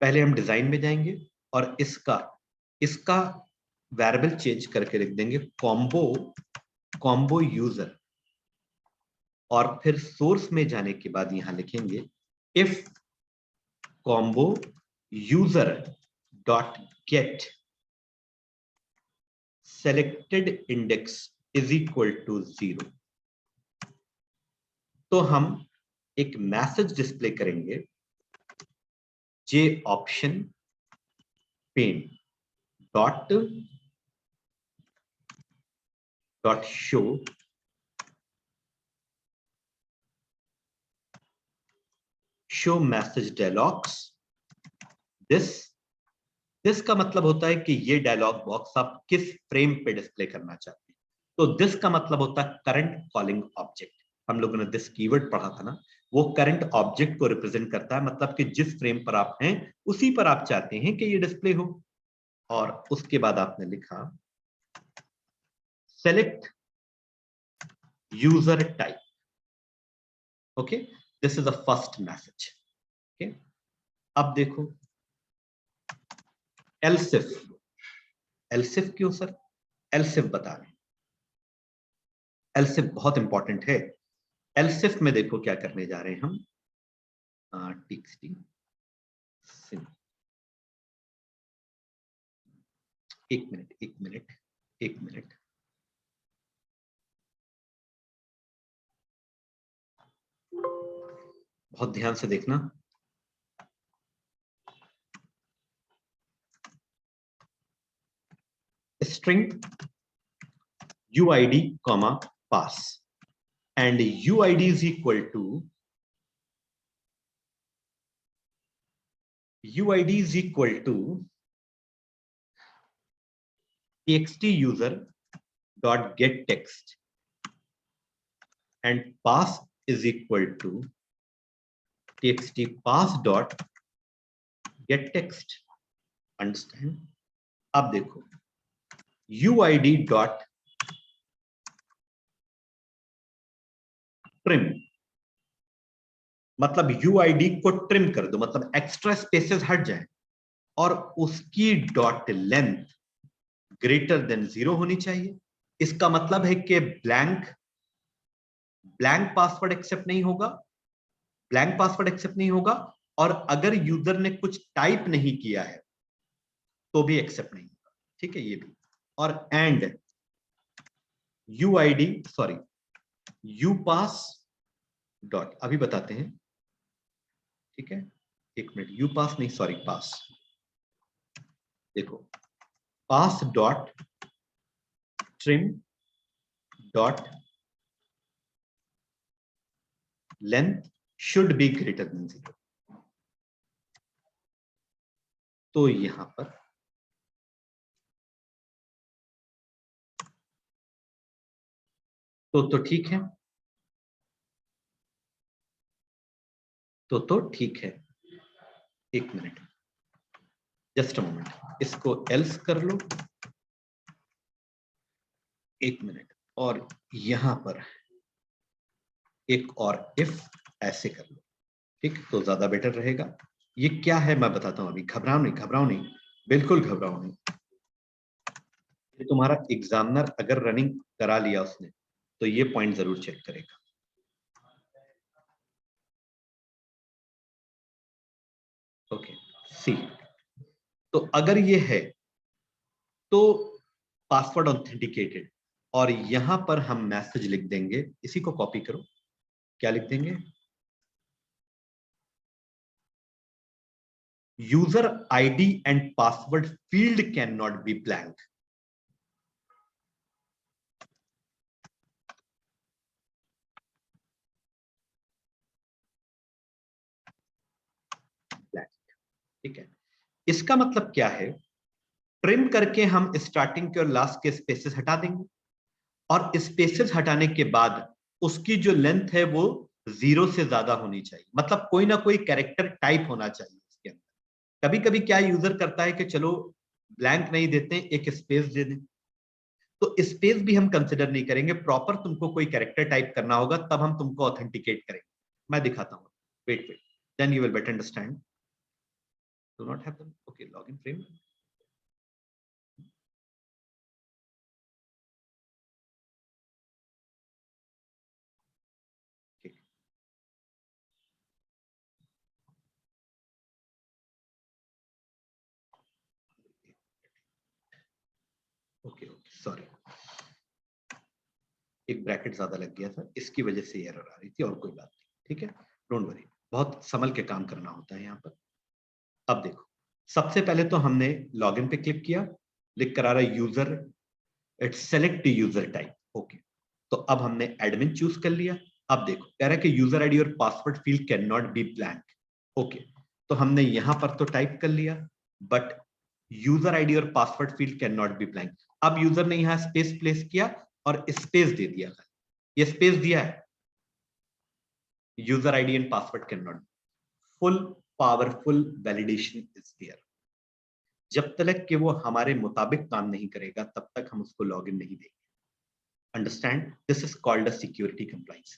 [SPEAKER 1] पहले हम डिजाइन में जाएंगे और इसका वेरिएबल चेंज करके लिख देंगे कॉम्बो यूजर, और फिर सोर्स में जाने के बाद यहां लिखेंगे if combo user dot get selected index is equal to 0। तो हम एक मैसेज डिस्प्ले करेंगे, J option pane dot show message dialogs. This का मतलब होता है कि ये डायलॉग बॉक्स आप किस फ्रेम पे डिस्प्ले करना चाहते हैं। तो दिस का मतलब होता है करंट कॉलिंग ऑब्जेक्ट। हम लोगों ने दिस कीवर्ड पढ़ा था ना, वो करंट ऑब्जेक्ट को रिप्रेजेंट करता है, मतलब कि जिस फ्रेम पर आप हैं उसी पर आप चाहते हैं कि ये डिस्प्ले हो। और उसके बाद आपने लिखा select user type. Okay, this is the first message. Okay, अब देखो एलसिफ क्यों सर? एलसिफ बता रहे हैं, एलसिफ बहुत इंपॉर्टेंट है। एलसिफ में देखो क्या करने जा रहे हैं हम, txt सिम। एक मिनट, बहुत ध्यान से देखना। String uid comma pass, and uid is equal to txt user dot get text, and pass is equal to txt pass dot get text। Understand? अब देखो uid dot trim, मतलब यूआईडी को ट्रिम कर दो, मतलब एक्स्ट्रा स्पेसेस हट जाए और उसकी डॉट लेंथ ग्रेटर देन 0 होनी चाहिए। इसका मतलब है कि ब्लैंक पासवर्ड एक्सेप्ट नहीं होगा, ब्लैंक पासवर्ड एक्सेप्ट नहीं होगा, और अगर यूजर ने कुछ टाइप नहीं किया है तो भी एक्सेप्ट नहीं होगा। ठीक है, ये भी। और एंड यूआईडी सॉरी यूपास डॉट, अभी बताते हैं। ठीक है, एक मिनट, यूपास नहीं, सॉरी पास, देखो pass dot trim dot length should be greater than 0। तो यहां पर तो ठीक है, तो ठीक है। एक मिनट, जस्ट अ मोमेंट, इसको एल्स कर लो, एक मिनट, और यहां पर एक और इफ ऐसे कर लो। ठीक, तो ज्यादा बेटर रहेगा। ये क्या है मैं बताता हूं, अभी घबराओ नहीं, घबराओ नहीं, बिल्कुल घबराओ नहीं। ये तुम्हारा एग्जामिनर अगर रनिंग करा लिया उसने तो ये पॉइंट जरूर चेक करेगा। ओके, सी, तो अगर ये है तो पासवर्ड ऑथेंटिकेटेड, और यहां पर हम मैसेज लिख देंगे, इसी को कॉपी करो, क्या लिख देंगे, user ID and password field can not be blank. ठीक है, इसका मतलब क्या है, ट्रिम करके हम स्टार्टिंग के और लास्ट के स्पेसेस हटा देंगे, और स्पेसेस हटाने के बाद उसकी जो लेंथ है वो 0 से ज्यादा होनी चाहिए, मतलब कोई ना कोई कैरेक्टर टाइप होना चाहिए इसके अंदर। कभी कभी क्या यूजर करता है कि चलो ब्लैंक नहीं देते, एक स्पेस दे दें, तो स्पेस भी हम कंसिडर नहीं करेंगे, प्रॉपर तुमको कोई कैरेक्टर टाइप करना होगा तब हम तुमको ऑथेंटिकेट करेंगे। मैं दिखाता हूँ, wait wait, then you will better understand. Do not have them, okay, login frame, okay okay, sorry, एक ब्रैकेट ज्यादा लग गया था, इसकी वजह से एरर आ रही थी, और कोई बात नहीं। ठीक है, डोंट वरी, बहुत संभल के काम करना होता है यहाँ पर। अब देखो, सबसे पहले तो हमने लॉगिन पे क्लिक किया, लिख कर आ रहा है user, it's select user type, okay. तो अब हमने एडमिन चूज कर लिया। अब देखो कह रहा है कि यूजर आईडी और password field can not be blank, okay. तो हमने यहां पर तो टाइप कर लिया, बट यूजर आईडी और password field can not be blank. अब यूजर ने यहां स्पेस प्लेस किया और स्पेस दे दिया, ये स्पेस दिया है, user ID and password can not, full powerful validation is there. जब तक कि वो हमारे मुताबिक काम नहीं करेगा तब तक हम उसको लॉगिन नहीं देंगे। Understand, this is called a security compliance.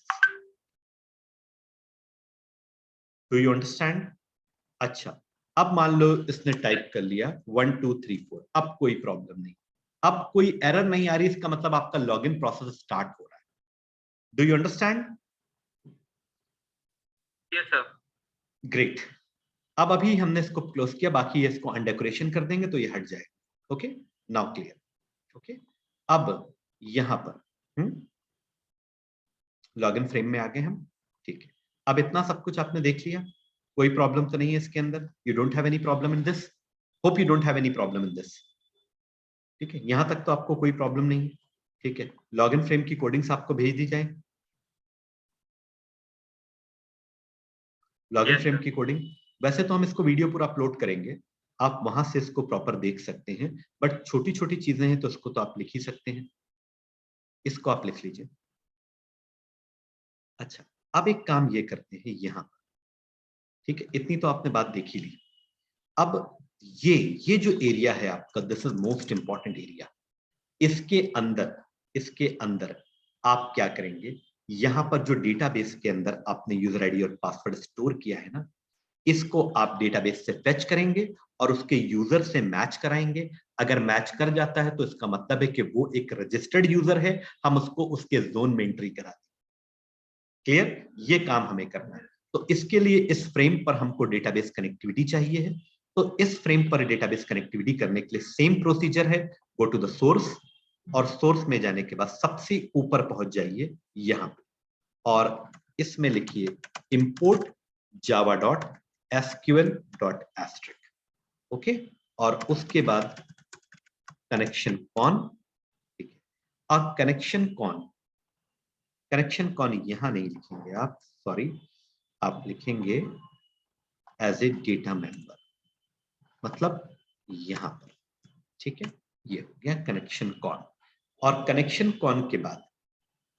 [SPEAKER 1] Do you understand? अच्छा, अब मान लो इसने टाइप कर लिया 1 2 3 4, अब कोई प्रॉब्लम नहीं, अब कोई एरर नहीं आ रही, इसका मतलब आपका लॉगिन प्रोसेस स्टार्ट हो रहा है। Do you understand?
[SPEAKER 2] Yes sir.
[SPEAKER 1] Great. अब अभी हमने इसको क्लोज किया, बाकी इसको अनडेकोरेशन कर देंगे तो ये हट जाएगा। Okay, now clear. ओके, अब यहां पर लॉगिन फ्रेम में आ गए हम। ठीक है, अब इतना सब कुछ आपने देख लिया, कोई प्रॉब्लम तो नहीं है इसके अंदर, you don't have any problem in this, hope you don't have any problem in this. ठीक है, यहां तक तो आपको कोई प्रॉब्लम नहीं है। ठीक है, लॉगिन फ्रेम की कोडिंग्स आपको भेज दी जाए, लॉगिन फ्रेम की कोडिंग। वैसे तो हम इसको वीडियो पूरा अपलोड करेंगे, आप वहां से इसको प्रॉपर देख सकते हैं, बट छोटी छोटी चीजें हैं तो इसको तो आप लिख ही सकते हैं, इसको आप लिख लीजिए। अच्छा, अब एक काम ये करते हैं यहां, ठीक है, इतनी तो आपने बात देख ही ली। अब ये जो एरिया है आपका, this is most important area. इसके अंदर आप क्या करेंगे, यहाँ पर जो डेटाबेस के अंदर आपने यूजर आईडी और पासवर्ड स्टोर किया है ना, इसको आप डेटाबेस से फेच करेंगे और उसके यूजर से मैच कराएंगे। अगर मैच कर जाता है तो इसका मतलब है कि वो एक रजिस्टर्ड यूजर है, हम उसको उसके जोन में एंट्री करा दें। क्लियर? ये काम हमें करना है। तो इसके लिए इस फ्रेम पर हमको डेटाबेस कनेक्टिविटी चाहिए है। तो इस फ्रेम पर डेटाबेस कनेक्टिविटी करने के लिए सेम प्रोसीजर है, गो टू द सोर्स, और सोर्स में जाने के बाद सबसे ऊपर पहुंच जाइए यहां पे, और इसमें लिखिए import java.sql.asterisk, ओके, और उसके बाद कनेक्शन कौन, ठीक है। अब कनेक्शन कौन यहां नहीं लिखेंगे आप, सॉरी, आप लिखेंगे एज ए डेटा मेंबर, मतलब यहां पर, ठीक है। ये हो गया कनेक्शन कौन। और कनेक्शन कौन के बाद,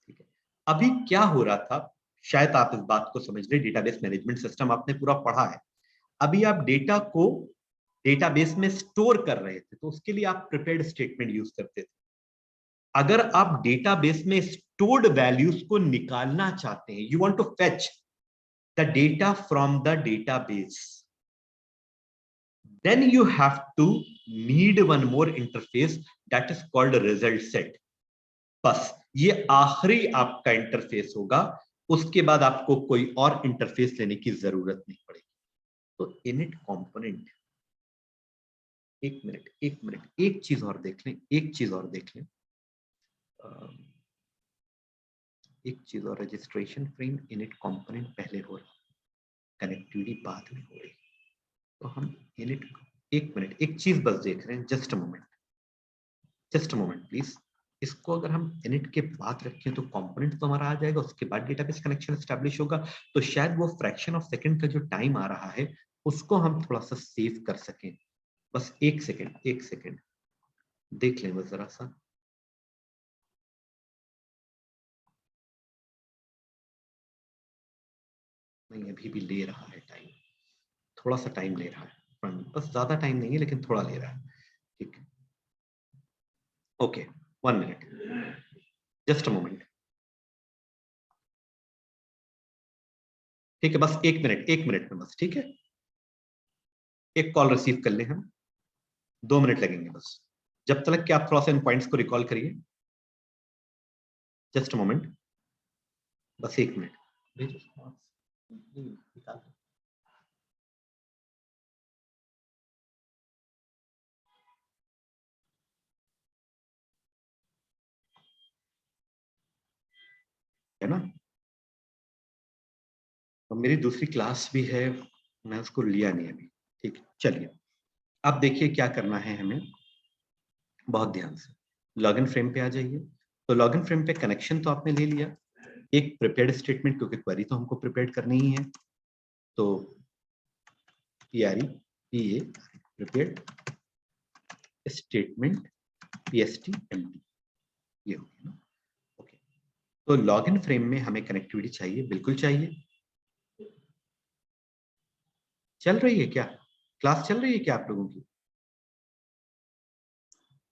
[SPEAKER 1] ठीक है, अभी क्या हो रहा था, शायद आप इस बात को समझ ले, डेटाबेस मैनेजमेंट सिस्टम आपने पूरा पढ़ा है। अभी आप डेटा को डेटाबेस में स्टोर कर रहे थे, तो उसके लिए आप प्रिपेयर्ड स्टेटमेंट यूज करते थे। अगर आप डेटाबेस में स्टोर्ड वैल्यूज को निकालना चाहते हैं, you want to fetch the data from the database, then you have to need one more interface that is called result set. बस ये आखिरी आपका इंटरफेस होगा, उसके बाद आपको कोई और इंटरफेस लेने की जरूरत नहीं पड़ेगी। तो इनिट कंपोनेंट, एक मिनट, एक चीज और देख लें, एक चीज और, रजिस्ट्रेशन फ्रेम इनिट कंपोनेंट पहले हो रहा, कनेक्टिविटी बाद में हो रही, तो हम इनिट, एक मिनट, एक चीज बस देख रहे हैं, जस्ट अ मोमेंट प्लीज। इसको अगर हम इनिट के बाद रखें तो कंपोनेंट तो हमारा आ जाएगा, उसके बाद डेटाबेस कनेक्शन एस्टैब्लिश होगा, तो शायद वो फ्रैक्शन ऑफ सेकंड का जो टाइम आ रहा है उसको हम थोड़ा सा सेव कर सकें। बस एक सेकंड देख लें बस जरा सा। नहीं, अभी भी ले रहा है टाइम, थोड़ा सा टाइम ले रहा है, बस ज्यादा टाइम नहीं है लेकिन थोड़ा ले रहा है, ठीक है। Okay, 1 minute, just a moment, ठीक है, बस 1 मिनट में बस, ठीक है। एक कॉल रिसीव कर ले हम, 2 मिनट लगेंगे बस, जब तक कि आप थोड़ा सा इन पॉइंट्स को रिकॉल करिए, जस्ट अ मोमेंट, बस 1 मिनट। है ना, और मेरी दूसरी क्लास भी है, मैं उसको लिया नहीं अभी, ठीक, चलिए अब देखिए क्या करना है हमें, बहुत ध्यान से लॉगिन फ्रेम पे आ जाइए। तो लॉगिन फ्रेम पे कनेक्शन तो आपने ले लिया, एक प्रिपेयर्ड स्टेटमेंट, क्योंकि क्वेरी तो हमको प्रिपेयर करनी ही है, तो प्रिपेयर्ड स्टेटमेंट PSTMD, ये हो गया ना, ओके। तो लॉगिन फ्रेम में हमें कनेक्टिविटी चाहिए, बिल्कुल चाहिए। चल रही है क्या क्लास, चल रही है क्या आप लोगों की?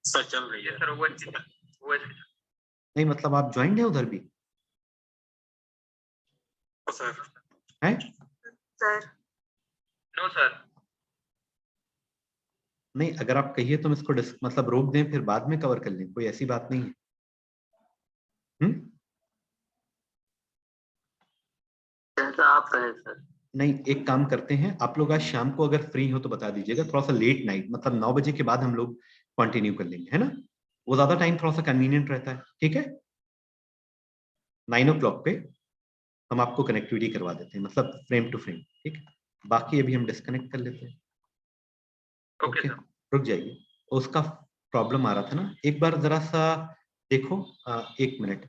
[SPEAKER 2] सर चल रही है सर, वो
[SPEAKER 1] नहीं मतलब आप ज्वाइंट है उधर भी
[SPEAKER 2] सर
[SPEAKER 1] हैं?
[SPEAKER 2] सर नो सर,
[SPEAKER 1] नहीं, अगर आप कहिए तो हम इसको मतलब रोक दें, फिर बाद में कवर कर लें, कोई ऐसी बात नहीं है।
[SPEAKER 2] आप कहें सर।
[SPEAKER 1] नहीं, एक काम करते हैं, आप लोग आज शाम को अगर फ्री हो तो बता दीजिएगा, थोड़ा सा लेट नाइट, मतलब 9 बजे के बाद हम लोग कंटिन्यू कर लेंगे, है ना, वो ज्यादा टाइम थोड़ा सा कन्वीनियंट रहता है, ठीक है। 9 o'clock पे हम आपको कनेक्टिविटी करवा देते हैं, मतलब फ्रेम टू फ्रेम, ठीक है। बाकी अभी हम डिस्कनेक्ट कर लेते हैं, ओके, रुक जाइए, उसका प्रॉब्लम आ रहा था ना, एक बार जरा सा देखो, 1 मिनट,